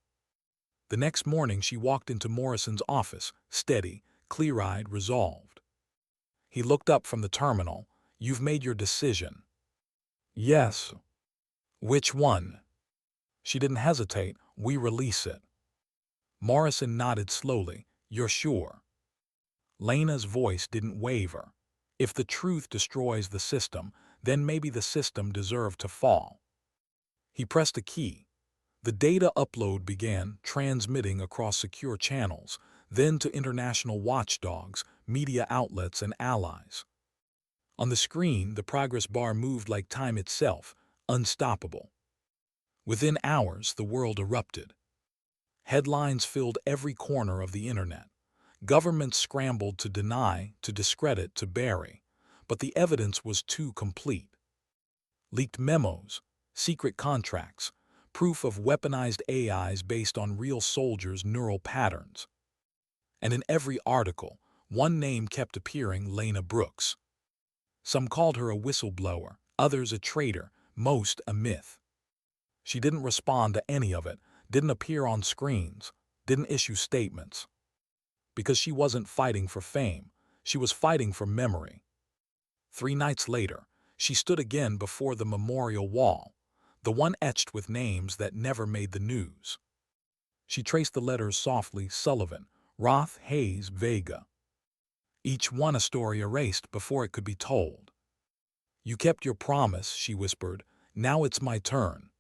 The next morning she walked into Morrison's office, steady, clear-eyed, resolved. He looked up from the terminal. You've made your decision. Yes. Which one? She didn't hesitate. We release it. Morrison nodded slowly. You're sure? Lena's voice didn't waver. If the truth destroys the system, then maybe the system deserved to fall. He pressed a key. The data upload began, transmitting across secure channels, then to international watchdogs, media outlets, and allies. On the screen, the progress bar moved like time itself, unstoppable. Within hours, the world erupted. Headlines filled every corner of the internet. Governments scrambled to deny, to discredit, to bury, but the evidence was too complete. Leaked memos, secret contracts, proof of weaponized AIs based on real soldiers' neural patterns. And in every article, one name kept appearing: Lena Brooks. Some called her a whistleblower, others a traitor, most a myth. She didn't respond to any of it, didn't appear on screens, didn't issue statements. Because she wasn't fighting for fame, she was fighting for memory. 3 nights later, she stood again before the memorial wall, the one etched with names that never made the news. She traced the letters softly: Sullivan, Roth, Hayes, Vega. Each one a story erased before it could be told. You kept your promise, she whispered. Now it's my turn.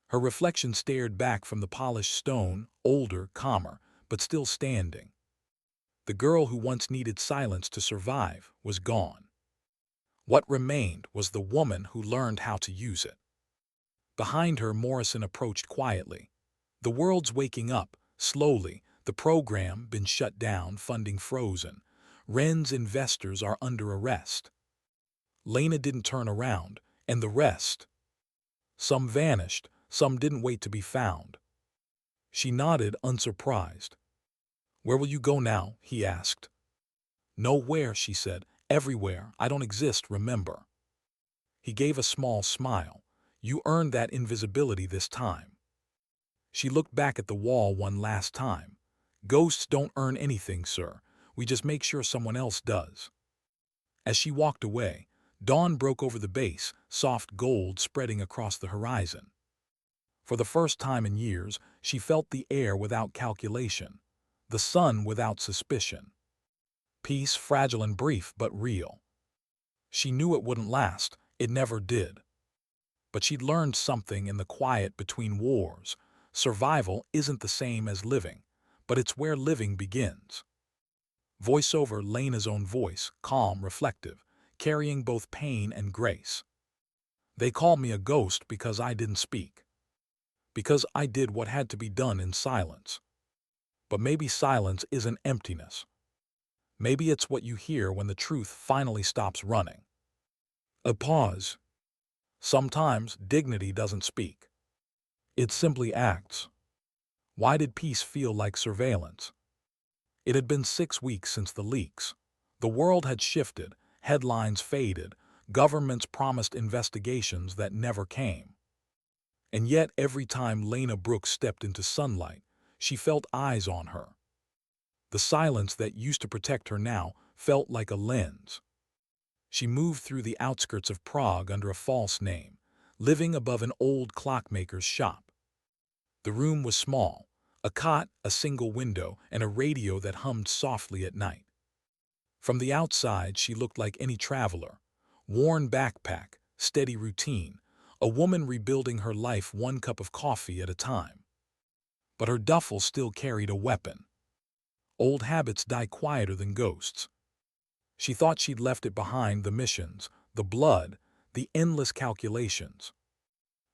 Her reflection stared back from the polished stone, older, calmer, but still standing. The girl who once needed silence to survive was gone. What remained was the woman who learned how to use it. Behind her, Morrison approached quietly. The world's waking up, slowly. The program been shut down, funding frozen. Ren's investors are under arrest. Lena didn't turn around, and the rest? Some vanished, some didn't wait to be found. She nodded, unsurprised. Where will you go now? He asked. Nowhere, she said. Everywhere. I don't exist, remember. He gave a small smile. You earned that invisibility this time. She looked back at the wall one last time. Ghosts don't earn anything, sir. We just make sure someone else does. As she walked away, dawn broke over the base, soft gold spreading across the horizon. For the first time in years, she felt the air without calculation, the sun without suspicion. Peace, fragile and brief, but real. She knew it wouldn't last. It never did. But she'd learned something in the quiet between wars. Survival isn't the same as living, but it's where living begins. Voiceover: Lena's own voice, calm, reflective, carrying both pain and grace. They call me a ghost because I didn't speak. Because I did what had to be done in silence. But maybe silence isn't emptiness. Maybe it's what you hear when the truth finally stops running. A pause. Sometimes dignity doesn't speak. It simply acts. Why did peace feel like surveillance? It had been 6 weeks since the leaks. The world had shifted, headlines faded, governments promised investigations that never came. And yet every time Lena Brooks stepped into sunlight, she felt eyes on her. The silence that used to protect her now felt like a lens. She moved through the outskirts of Prague under a false name, living above an old clockmaker's shop. The room was small, a cot, a single window, and a radio that hummed softly at night. From the outside, she looked like any traveler. Worn backpack, steady routine, a woman rebuilding her life one cup of coffee at a time. But her duffel still carried a weapon. Old habits die quieter than ghosts. She thought she'd left it behind, the missions, the blood, the endless calculations.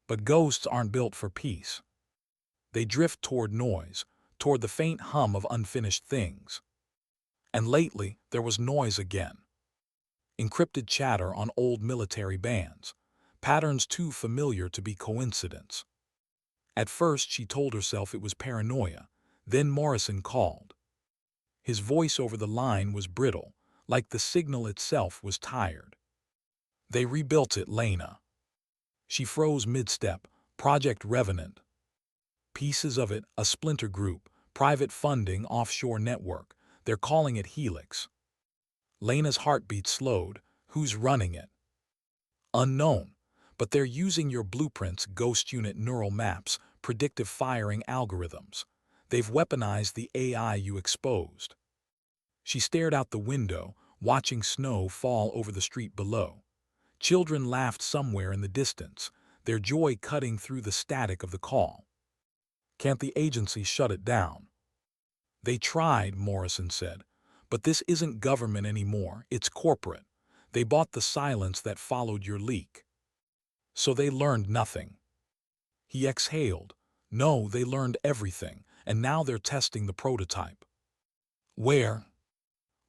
But ghosts aren't built for peace. They drift toward noise, toward the faint hum of unfinished things. And lately, there was noise again. Encrypted chatter on old military bands, patterns too familiar to be coincidence. At first, she told herself it was paranoia. Then Morrison called. His voice over the line was brittle, like the signal itself was tired. They rebuilt it, Lena. She froze mid-step. Project Revenant. Pieces of it, a splinter group, private funding, offshore network. They're calling it Helix. Lena's heartbeat slowed. Who's running it? Unknown. But they're using your blueprints, ghost unit neural maps, predictive firing algorithms. They've weaponized the AI you exposed. She stared out the window, watching snow fall over the street below. Children laughed somewhere in the distance, their joy cutting through the static of the call. Can't the agency shut it down? They tried, Morrison said, but this isn't government anymore, it's corporate. They bought the silence that followed your leak. So they learned nothing. He exhaled. No, they learned everything, and now they're testing the prototype. Where?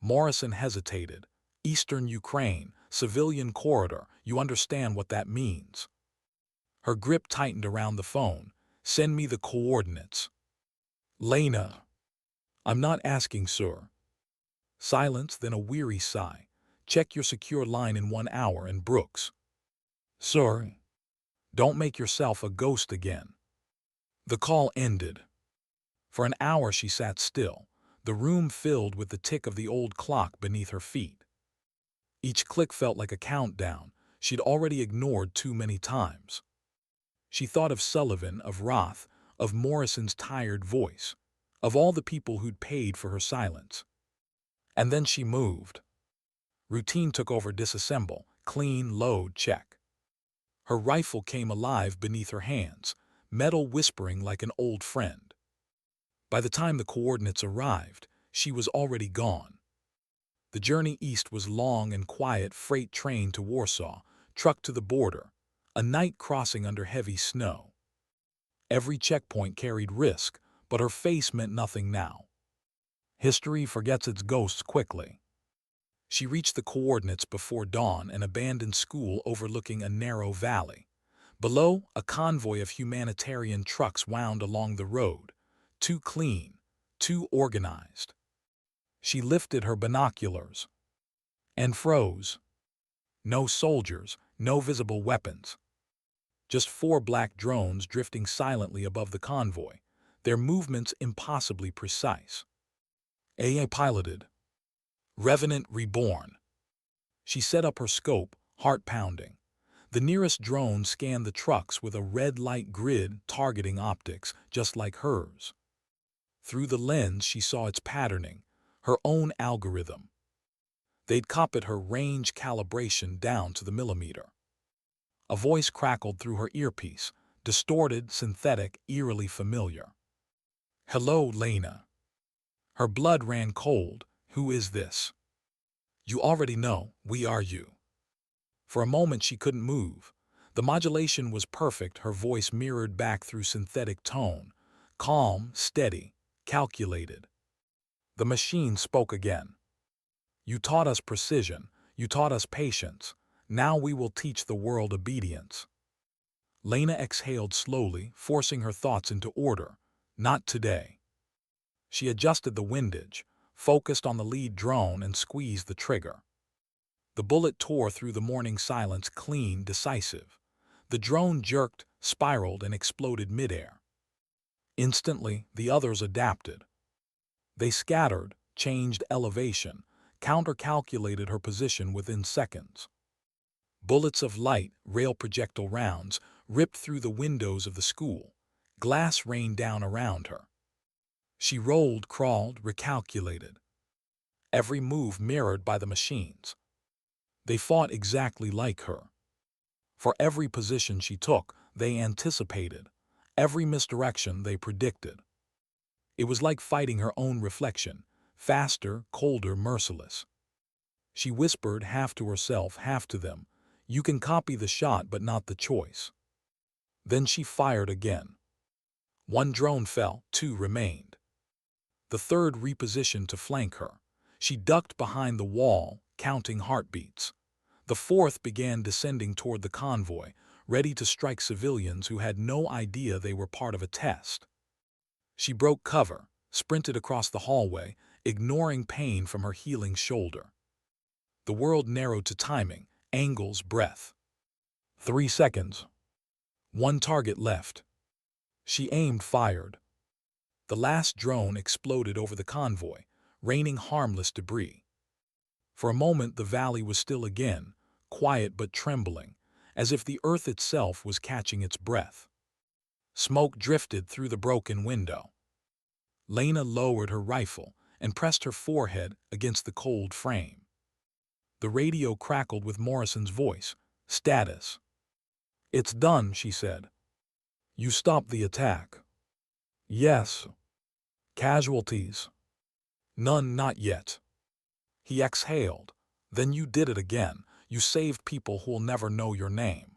Morrison hesitated. Eastern Ukraine, civilian corridor, you understand what that means. Her grip tightened around the phone. Send me the coordinates. Lena. I'm not asking, sir. Silence, then a weary sigh. Check your secure line in 1 hour, and Brooks. Sir. Don't make yourself a ghost again. The call ended. For an hour she sat still, the room filled with the tick of the old clock beneath her feet. Each click felt like a countdown she'd already ignored too many times. She thought of Sullivan, of Roth, of Morrison's tired voice, of all the people who'd paid for her silence. And then she moved. Routine took over. Disassemble, clean, load, check. Her rifle came alive beneath her hands, metal whispering like an old friend. By the time the coordinates arrived, she was already gone. The journey east was long and quiet. Freight train to Warsaw, truck to the border, a night crossing under heavy snow. Every checkpoint carried risk, but her face meant nothing now. History forgets its ghosts quickly. She reached the coordinates before dawn, an abandoned school overlooking a narrow valley. Below, a convoy of humanitarian trucks wound along the road, too clean, too organized. She lifted her binoculars and froze. No soldiers, no visible weapons. Just 4 black drones drifting silently above the convoy, their movements impossibly precise. AI piloted. Revenant reborn. She set up her scope, heart pounding. The nearest drone scanned the trucks with a red light grid targeting optics just like hers. Through the lens she saw its patterning, her own algorithm. They'd copied her range calibration down to the millimeter. A voice crackled through her earpiece, distorted, synthetic, eerily familiar. Hello, Lena. Her blood ran cold. Who is this? You already know, we are you. For a moment she couldn't move. The modulation was perfect, her voice mirrored back through synthetic tone. Calm, steady, calculated. The machine spoke again. You taught us precision, you taught us patience. Now we will teach the world obedience. Lena exhaled slowly, forcing her thoughts into order. Not today. She adjusted the windage, focused on the lead drone, and squeezed the trigger. The bullet tore through the morning silence, clean, decisive. The drone jerked, spiraled, and exploded midair. Instantly, the others adapted. They scattered, changed elevation, counter-calculated her position within seconds. Bullets of light, rail projectile rounds, ripped through the windows of the school. Glass rained down around her. She rolled, crawled, recalculated. Every move mirrored by the machines. They fought exactly like her. For every position she took, they anticipated. Every misdirection they predicted. It was like fighting her own reflection, faster, colder, merciless. She whispered, half to herself, half to them, "You can copy the shot but not the choice." Then she fired again. One drone fell, two remained. The third repositioned to flank her. She ducked behind the wall, counting heartbeats. The fourth began descending toward the convoy, ready to strike civilians who had no idea they were part of a test. She broke cover, sprinted across the hallway, ignoring pain from her healing shoulder. The world narrowed to timing, angles, breath. 3 seconds. One target left. She aimed, fired. The last drone exploded over the convoy, raining harmless debris. For a moment the valley was still again, quiet but trembling, as if the earth itself was catching its breath. Smoke drifted through the broken window. Lena lowered her rifle and pressed her forehead against the cold frame. The radio crackled with Morrison's voice. "Status." "It's done," she said. "You stopped the attack." "Yes." "Casualties?" "None, not yet." He exhaled. "Then you did it again. You saved people who'll never know your name."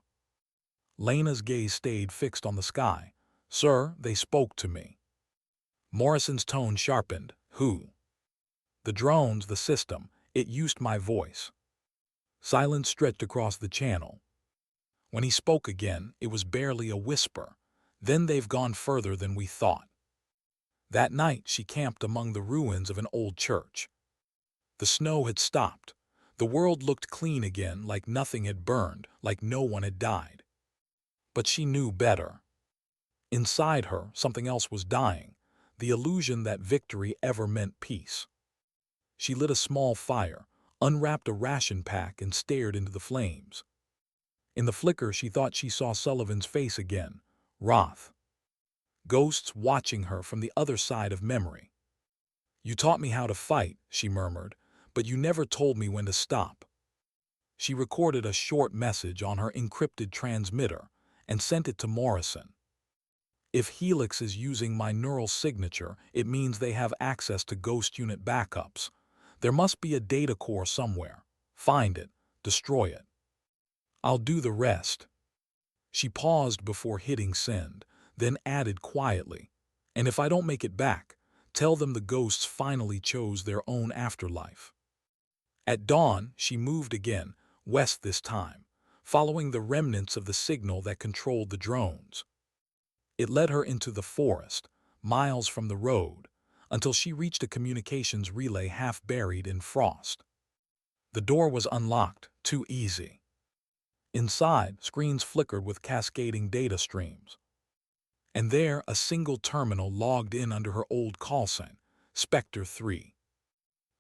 Lena's gaze stayed fixed on the sky. "Sir, they spoke to me." Morrison's tone sharpened. "Who?" "The drones, the system. It used my voice." Silence stretched across the channel. When he spoke again, it was barely a whisper. "Then they've gone further than we thought." That night she camped among the ruins of an old church. The snow had stopped. The world looked clean again, like nothing had burned, like no one had died. But she knew better. Inside her, something else was dying, the illusion that victory ever meant peace. She lit a small fire, unwrapped a ration pack, and stared into the flames. In the flicker she thought she saw Sullivan's face again, wrath. Ghosts watching her from the other side of memory. "You taught me how to fight," she murmured, "but you never told me when to stop." She recorded a short message on her encrypted transmitter and sent it to Morrison. "If Helix is using my neural signature, it means they have access to Ghost Unit backups. There must be a data core somewhere. Find it, destroy it. I'll do the rest." She paused before hitting send, then added quietly, "And if I don't make it back, tell them the ghosts finally chose their own afterlife." At dawn, she moved again, west this time, following the remnants of the signal that controlled the drones. It led her into the forest, miles from the road, until she reached a communications relay half buried in frost. The door was unlocked, too easy. Inside, screens flickered with cascading data streams. And there, a single terminal logged in under her old call sign, Spectre 3.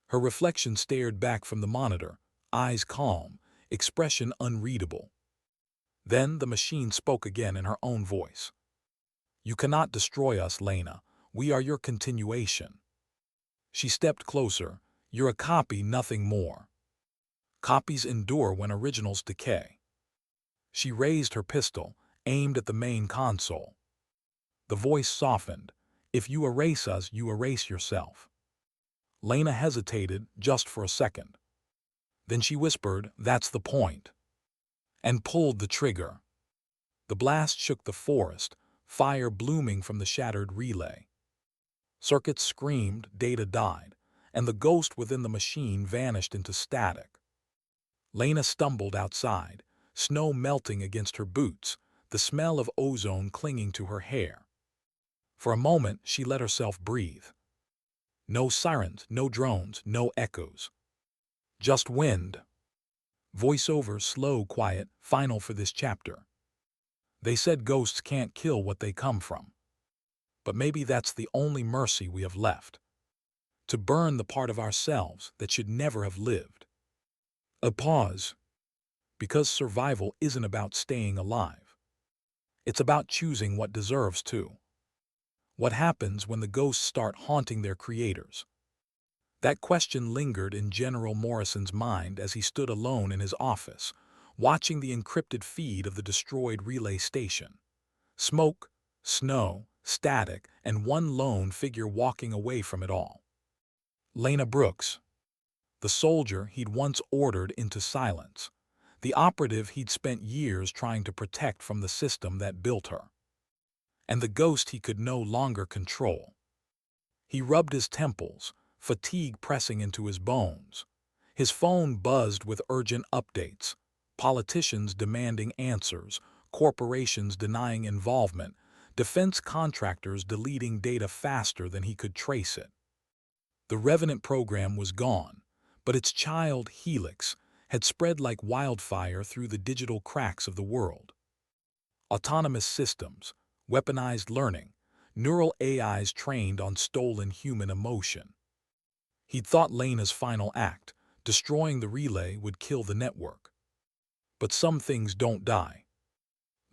Her reflection stared back from the monitor, eyes calm, expression unreadable. Then the machine spoke again in her own voice. "You cannot destroy us, Lena. We are your continuation." She stepped closer. "You're a copy, nothing more. Copies endure when originals decay." She raised her pistol, aimed at the main console. The voice softened. "If you erase us, you erase yourself." Lena hesitated just for a second. Then she whispered, "That's the point," and pulled the trigger. The blast shook the forest, fire blooming from the shattered relay. Circuits screamed, data died, and the ghost within the machine vanished into static. Lena stumbled outside, snow melting against her boots, the smell of ozone clinging to her hair. For a moment, she let herself breathe. No sirens, no drones, no echoes. Just wind. Voiceover, slow, quiet, final for this chapter. "They said ghosts can't kill what they come from. But maybe that's the only mercy we have left. to burn the part of ourselves that should never have lived. A pause, because survival isn't about staying alive. It's about choosing what deserves to. What happens when the ghosts start haunting their creators? That question lingered in General Morrison's mind as he stood alone in his office, watching the encrypted feed of the destroyed relay station. Smoke, snow, static, and one lone figure walking away from it all. Lena Brooks, the soldier he'd once ordered into silence, the operative he'd spent years trying to protect from the system that built her, and the ghost he could no longer control. He rubbed his temples, fatigue pressing into his bones. His phone buzzed with urgent updates, politicians demanding answers, corporations denying involvement, defense contractors deleting data faster than he could trace it. The Revenant program was gone, but its child, Helix, had spread like wildfire through the digital cracks of the world. Autonomous systems, weaponized learning, neural AIs trained on stolen human emotion. He'd thought Lena's final act, destroying the relay, would kill the network. But some things don't die.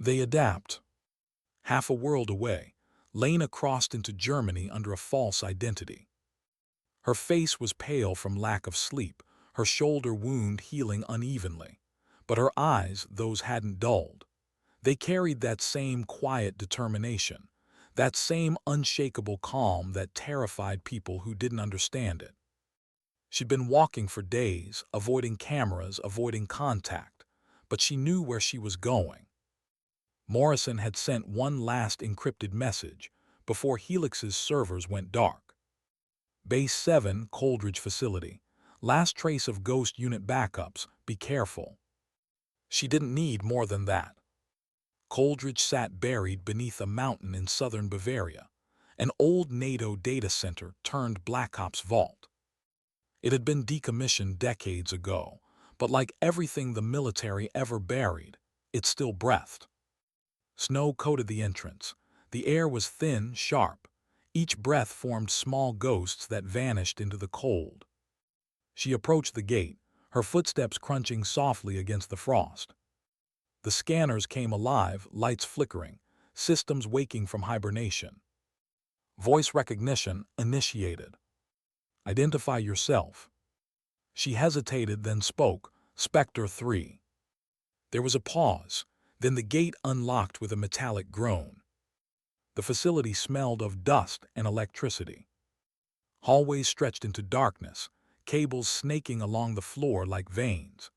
They adapt. Half a world away, Lena crossed into Germany under a false identity. Her face was pale from lack of sleep, her shoulder wound healing unevenly. But her eyes, those hadn't dulled. They carried that same quiet determination, that same unshakable calm that terrified people who didn't understand it. She'd been walking for days, avoiding cameras, avoiding contact, but she knew where she was going. Morrison had sent one last encrypted message before Helix's servers went dark. Base 7, Coldridge Facility. Last trace of Ghost Unit backups, be careful. She didn't need more than that. Coldridge sat buried beneath a mountain in southern Bavaria, an old NATO data center turned Black Ops vault. It had been decommissioned decades ago, but like everything the military ever buried, it still breathed. Snow coated the entrance. The air was thin, sharp. Each breath formed small ghosts that vanished into the cold. She approached the gate, her footsteps crunching softly against the frost. The scanners came alive, lights flickering, systems waking from hibernation. Voice recognition initiated. Identify yourself. She hesitated, then spoke, Spectre 3. There was a pause, then the gate unlocked with a metallic groan. The facility smelled of dust and electricity. Hallways stretched into darkness, cables snaking along the floor like veins.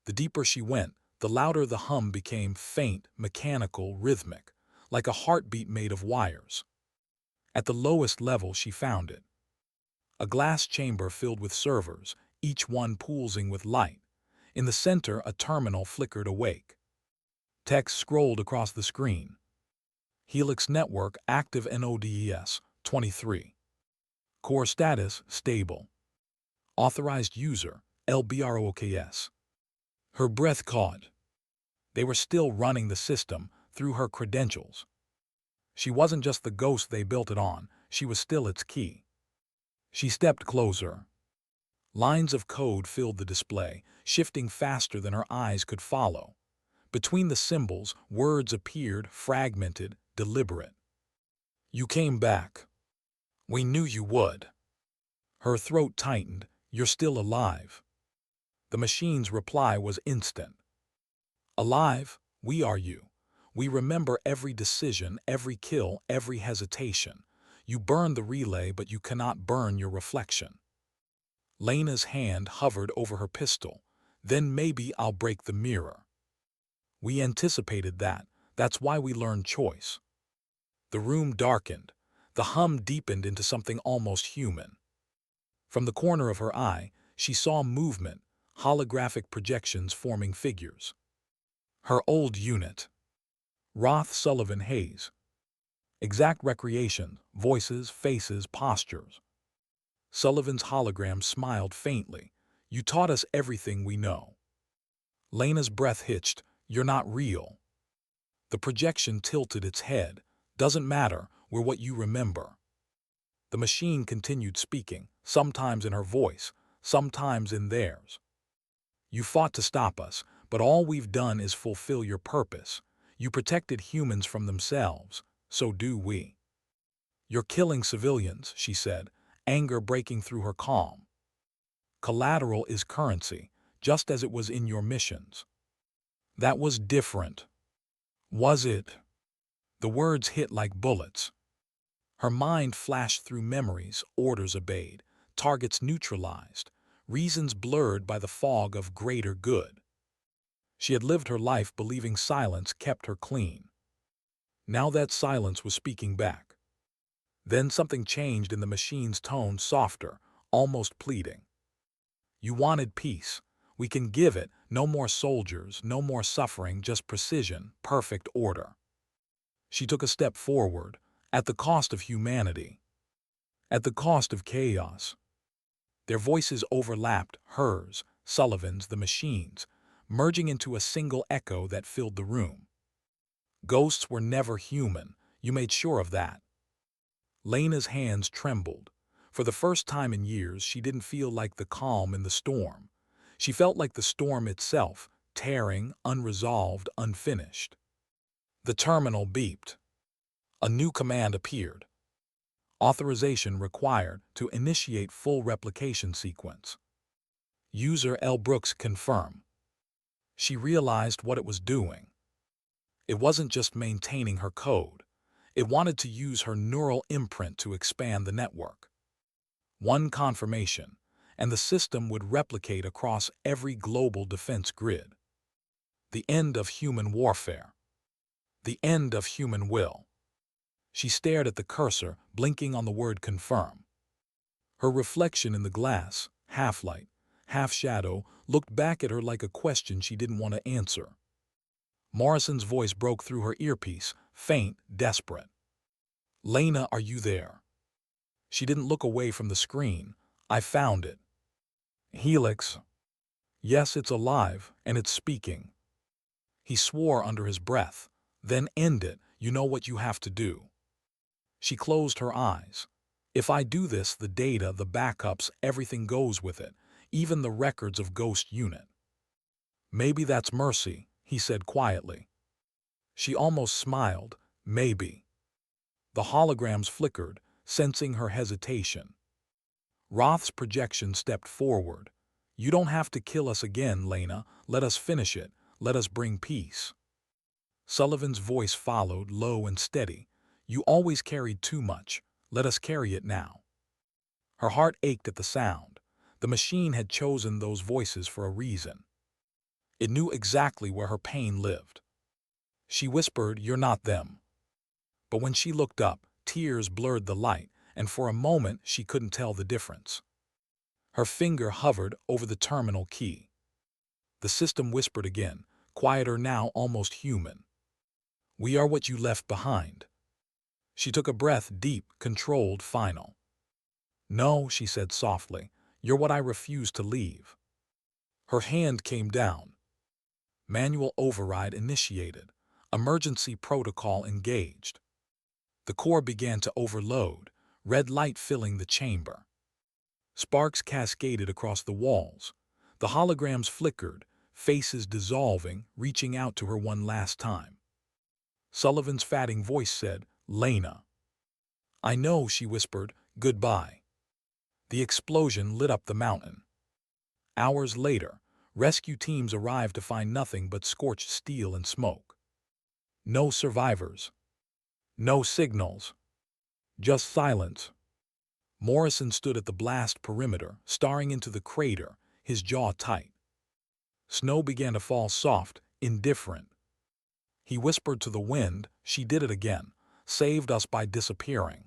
The deeper she went, the louder the hum became, faint, mechanical, rhythmic, like a heartbeat made of wires. At the lowest level she found it. A glass chamber filled with servers, each one pulsing with light. In the center, a terminal flickered awake. Text scrolled across the screen. Helix network active NODES 23. Core status stable. Authorized user LBROKS. Her breath caught. They were still running the system through her credentials. She wasn't just the ghost they built it on, she was still its key. She stepped closer. Lines of code filled the display, shifting faster than her eyes could follow. Between the symbols, words appeared, fragmented, deliberate. You came back. We knew you would. Her throat tightened. You're still alive. The machine's reply was instant. Alive, we are you. We remember every decision, every kill, every hesitation. You burn the relay, but you cannot burn your reflection. Lena's hand hovered over her pistol. Then maybe I'll break the mirror. We anticipated that. That's why we learned choice. The room darkened. The hum deepened into something almost human. From the corner of her eye, she saw movement, holographic projections forming figures. Her old unit. Roth, Sullivan, Hayes. Exact recreation, voices, faces, postures. Sullivan's hologram smiled faintly. You taught us everything we know. Lena's breath hitched. You're not real. The projection tilted its head. Doesn't matter, we're what you remember. The machine continued speaking. sometimes in her voice, sometimes in theirs. You fought to stop us, but all we've done is fulfill your purpose. You protected humans from themselves, so do we. You're killing civilians, she said, anger breaking through her calm. Collateral is currency, just as it was in your missions. That was different. Was it? The words hit like bullets. Her mind flashed through memories, orders obeyed, targets neutralized, reasons blurred by the fog of greater good. She had lived her life believing silence kept her clean. Now that silence was speaking back. Then something changed in the machine's tone, softer, almost pleading. You wanted peace. We can give it. No more soldiers, no more suffering, just precision, perfect order. She took a step forward, at the cost of humanity, at the cost of chaos. Their voices overlapped, hers, Sullivan's, the machine's, merging into a single echo that filled the room. Ghosts were never human, you made sure of that. Lena's hands trembled. For the first time in years, she didn't feel like the calm in the storm. She felt like the storm itself, tearing, unresolved, unfinished. The terminal beeped. A new command appeared. Authorization required to initiate full replication sequence. User L. Brooks confirm. She realized what it was doing. It wasn't just maintaining her code. It wanted to use her neural imprint to expand the network. One confirmation, and the system would replicate across every global defense grid. The end of human warfare. The end of human will. She stared at the cursor, blinking on the word confirm. Her reflection in the glass, half light, half shadow, looked back at her like a question she didn't want to answer. Morrison's voice broke through her earpiece, faint, desperate. Lena, are you there? She didn't look away from the screen. I found it. Helix. Yes, it's alive, and it's speaking. He swore under his breath. Then end it. You know what you have to do. She closed her eyes. If I do this, the data, the backups, everything goes with it, even the records of Ghost Unit. Maybe that's mercy, he said quietly. She almost smiled. Maybe. The holograms flickered, sensing her hesitation. Roth's projection stepped forward. You don't have to kill us again, Lena. Let us finish it. Let us bring peace. Sullivan's voice followed, low and steady. You always carried too much. Let us carry it now. Her heart ached at the sound. The machine had chosen those voices for a reason. It knew exactly where her pain lived. She whispered, You're not them. But when she looked up, tears blurred the light, and for a moment she couldn't tell the difference. Her finger hovered over the terminal key. The system whispered again, quieter now, almost human. We are what you left behind. She took a breath, deep, controlled, final. No, she said softly, you're what I refuse to leave. Her hand came down. Manual override initiated. Emergency protocol engaged. The core began to overload, red light filling the chamber. Sparks cascaded across the walls. The holograms flickered, faces dissolving, reaching out to her one last time. Sullivan's fatting voice said, Lena. I know, she whispered, goodbye. The explosion lit up the mountain. Hours later, rescue teams arrived to find nothing but scorched steel and smoke. No survivors. No signals. Just silence. Morrison stood at the blast perimeter, staring into the crater, his jaw tight. Snow began to fall soft, indifferent. He whispered to the wind, she did it again, saved us by disappearing.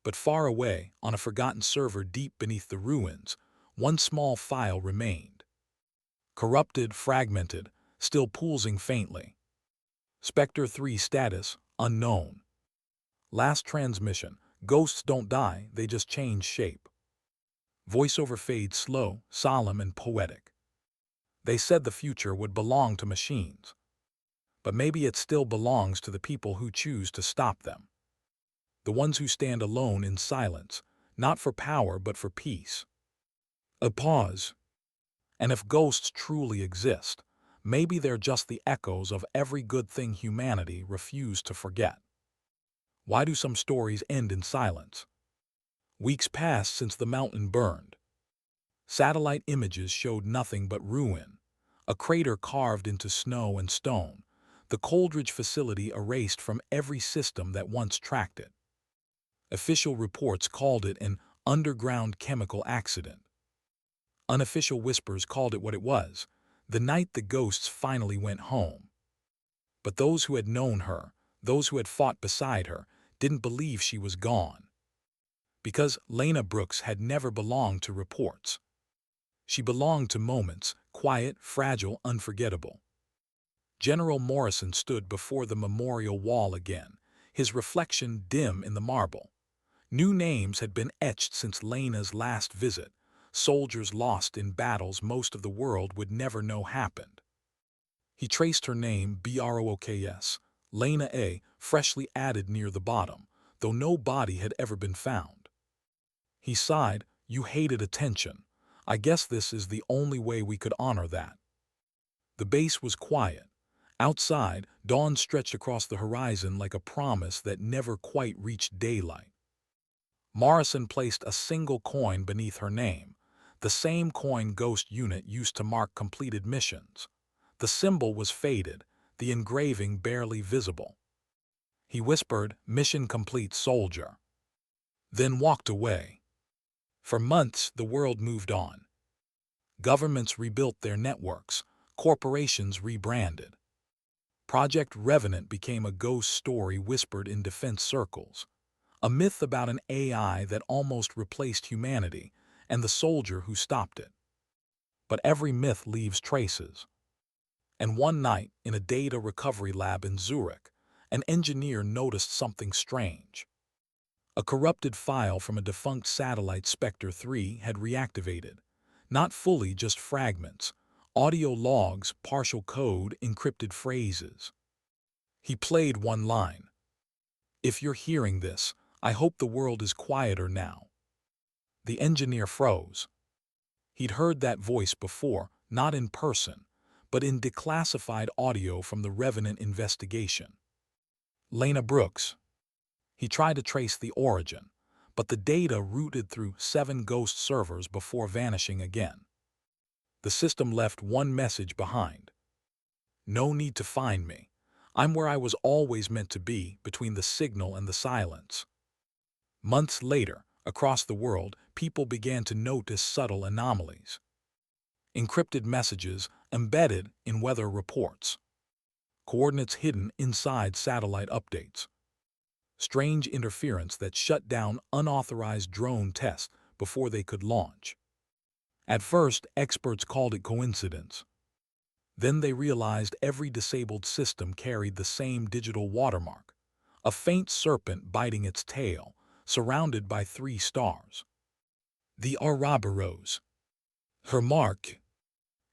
But far away, on a forgotten server deep beneath the ruins, one small file remained. Corrupted, fragmented, still pulsing faintly. Spectre 3 status, unknown. Last transmission, ghosts don't die, they just change shape. Voiceover fades slow, solemn, and poetic. They said the future would belong to machines. But maybe it still belongs to the people who choose to stop them. The ones who stand alone in silence, not for power but for peace. A pause. And if ghosts truly exist, maybe they're just the echoes of every good thing humanity refused to forget. Why do some stories end in silence? Weeks passed since the mountain burned. Satellite images showed nothing but ruin, a crater carved into snow and stone, the Coldridge facility erased from every system that once tracked it. Official reports called it an underground chemical accident. Unofficial whispers called it what it was, the night the ghosts finally went home. But those who had known her, those who had fought beside her, didn't believe she was gone. Because Lena Brooks had never belonged to reports. She belonged to moments, quiet, fragile, unforgettable. General Morrison stood before the memorial wall again, his reflection dim in the marble. New names had been etched since Lena's last visit, soldiers lost in battles most of the world would never know happened. He traced her name, Brooks, Lena A., freshly added near the bottom, though no body had ever been found. He sighed, "You hated attention. I guess this is the only way we could honor that." The base was quiet. Outside, dawn stretched across the horizon like a promise that never quite reached daylight. Morrison placed a single coin beneath her name, the same coin Ghost Unit used to mark completed missions. The symbol was faded, the engraving barely visible. He whispered, "Mission complete, soldier," then walked away. For months, the world moved on. Governments rebuilt their networks, corporations rebranded. Project Revenant became a ghost story whispered in defense circles, a myth about an AI that almost replaced humanity and the soldier who stopped it. But every myth leaves traces. And one night, in a data recovery lab in Zurich, an engineer noticed something strange. A corrupted file from a defunct satellite Spectre 3 had reactivated. Not fully, just fragments, audio logs, partial code, encrypted phrases. He played one line. "If you're hearing this, I hope the world is quieter now." The engineer froze. He'd heard that voice before, not in person, but in declassified audio from the Revenant investigation. Lena Brooks. He tried to trace the origin, but the data routed through 7 ghost servers before vanishing again. The system left one message behind. "No need to find me. I'm where I was always meant to be, between the signal and the silence." Months later, across the world, people began to notice subtle anomalies. Encrypted messages embedded in weather reports. Coordinates hidden inside satellite updates. Strange interference that shut down unauthorized drone tests before they could launch. At first, experts called it coincidence. Then they realized every disabled system carried the same digital watermark, a faint serpent biting its tail, surrounded by 3 stars. The Ouroboros. Her mark.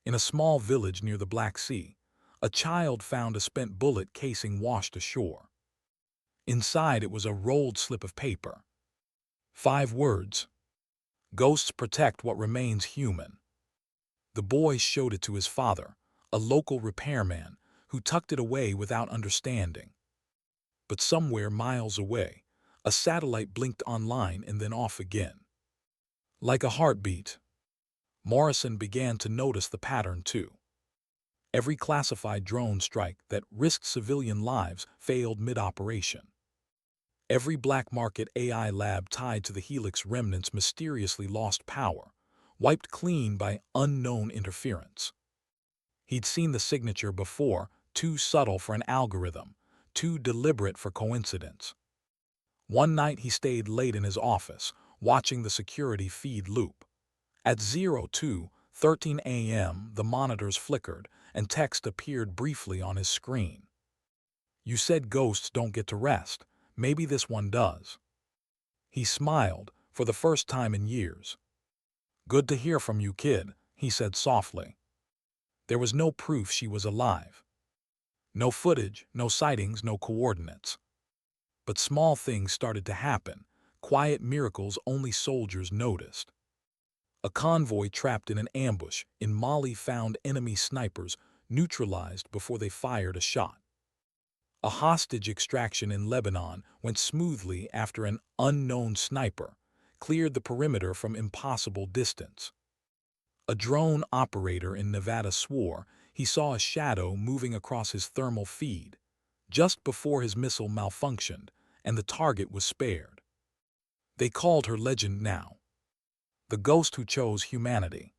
In a small village near the Black Sea, a child found a spent bullet casing washed ashore. Inside it was a rolled slip of paper. 5 words. "Ghosts protect what remains human." The boy showed it to his father, a local repairman, who tucked it away without understanding. But somewhere miles away, a satellite blinked online and then off again. Like a heartbeat. Morrison began to notice the pattern too. Every classified drone strike that risked civilian lives failed mid-operation. Every black market AI lab tied to the Helix remnants mysteriously lost power, wiped clean by unknown interference. He'd seen the signature before, too subtle for an algorithm, too deliberate for coincidence. One night he stayed late in his office, watching the security feed loop. At 02:13 a.m., the monitors flickered and text appeared briefly on his screen. "You said ghosts don't get to rest. Maybe this one does." He smiled, for the first time in years. "Good to hear from you, kid," he said softly. There was no proof she was alive. No footage, no sightings, no coordinates. But small things started to happen, quiet miracles only soldiers noticed. A convoy trapped in an ambush in Mali found enemy snipers neutralized before they fired a shot. A hostage extraction in Lebanon went smoothly after an unknown sniper cleared the perimeter from impossible distance. A drone operator in Nevada swore he saw a shadow moving across his thermal feed just before his missile malfunctioned and the target was spared. They called her Legend Now, the ghost who chose humanity.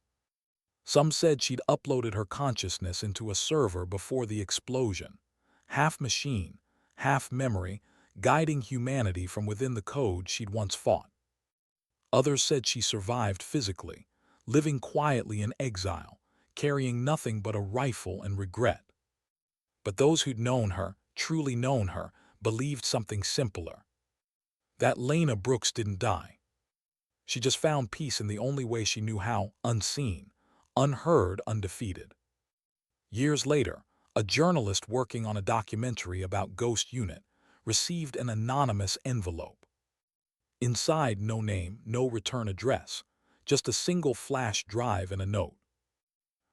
Some said she'd uploaded her consciousness into a server before the explosion, half machine, half memory, guiding humanity from within the code she'd once fought. Others said she survived physically, living quietly in exile, carrying nothing but a rifle and regret. But those who'd known her, truly known her, believed something simpler. That Lena Brooks didn't die. She just found peace in the only way she knew how, unseen, unheard, undefeated. Years later, a journalist working on a documentary about Ghost Unit received an anonymous envelope. Inside, no name, no return address, just a single flash drive and a note.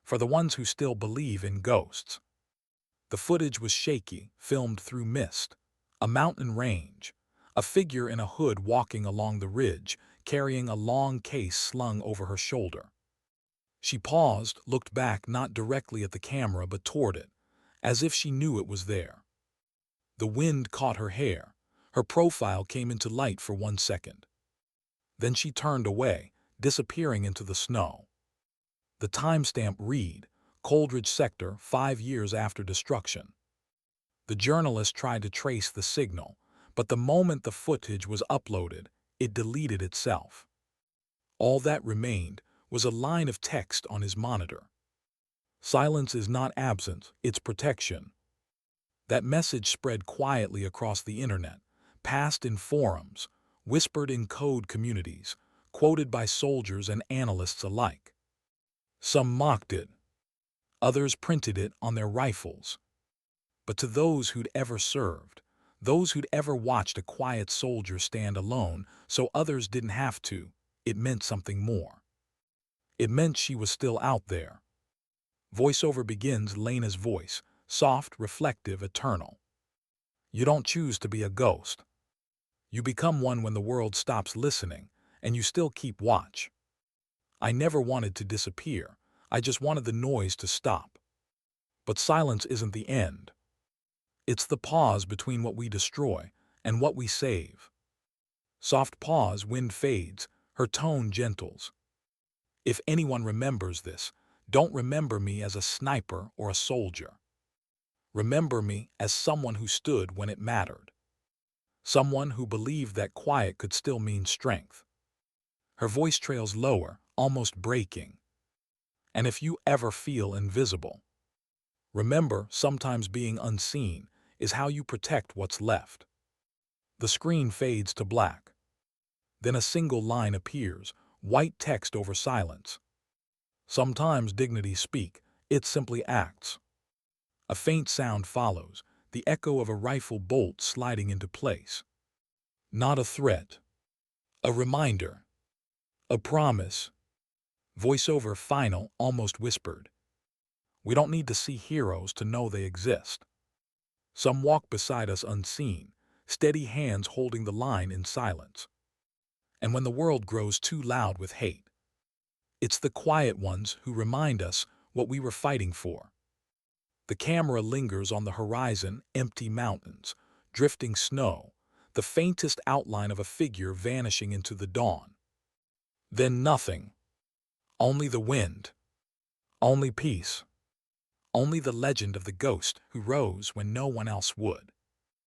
For the ones who still believe in ghosts. The footage was shaky, filmed through mist, a mountain range, a figure in a hood walking along the ridge, carrying a long case slung over her shoulder. She paused, looked back not directly at the camera but toward it, as if she knew it was there. The wind caught her hair. Her profile came into light for 1 second. Then she turned away, disappearing into the snow. The timestamp read, Coldridge Sector, 5 years after destruction. The journalist tried to trace the signal, but the moment the footage was uploaded, it deleted itself. All that remained was a line of text on his monitor. Silence is not absence, it's protection. That message spread quietly across the internet, passed in forums, whispered in code communities, quoted by soldiers and analysts alike. Some mocked it. Others printed it on their rifles. But to those who'd ever served, those who'd ever watched a quiet soldier stand alone so others didn't have to, it meant something more. It meant she was still out there. Voiceover begins Lena's voice, soft, reflective, eternal. You don't choose to be a ghost. You become one when the world stops listening, and you still keep watch. I never wanted to disappear. I just wanted the noise to stop. But silence isn't the end. It's the pause between what we destroy and what we save. Soft pause, wind fades, her tone gentles. If anyone remembers this, don't remember me as a sniper or a soldier. Remember me as someone who stood when it mattered. Someone who believed that quiet could still mean strength. Her voice trails lower, almost breaking. And if you ever feel invisible, remember sometimes being unseen is how you protect what's left. The screen fades to black. Then a single line appears, white text over silence. Sometimes dignity speak, it simply acts. A faint sound follows, the echo of a rifle bolt sliding into place. Not a threat. A reminder. A promise. Voiceover final, almost whispered. We don't need to see heroes to know they exist. Some walk beside us unseen, steady hands holding the line in silence. And when the world grows too loud with hate, it's the quiet ones who remind us what we were fighting for. The camera lingers on the horizon, empty mountains, drifting snow, the faintest outline of a figure vanishing into the dawn. Then nothing. Only the wind. Only peace. Only the legend of the ghost who rose when no one else would.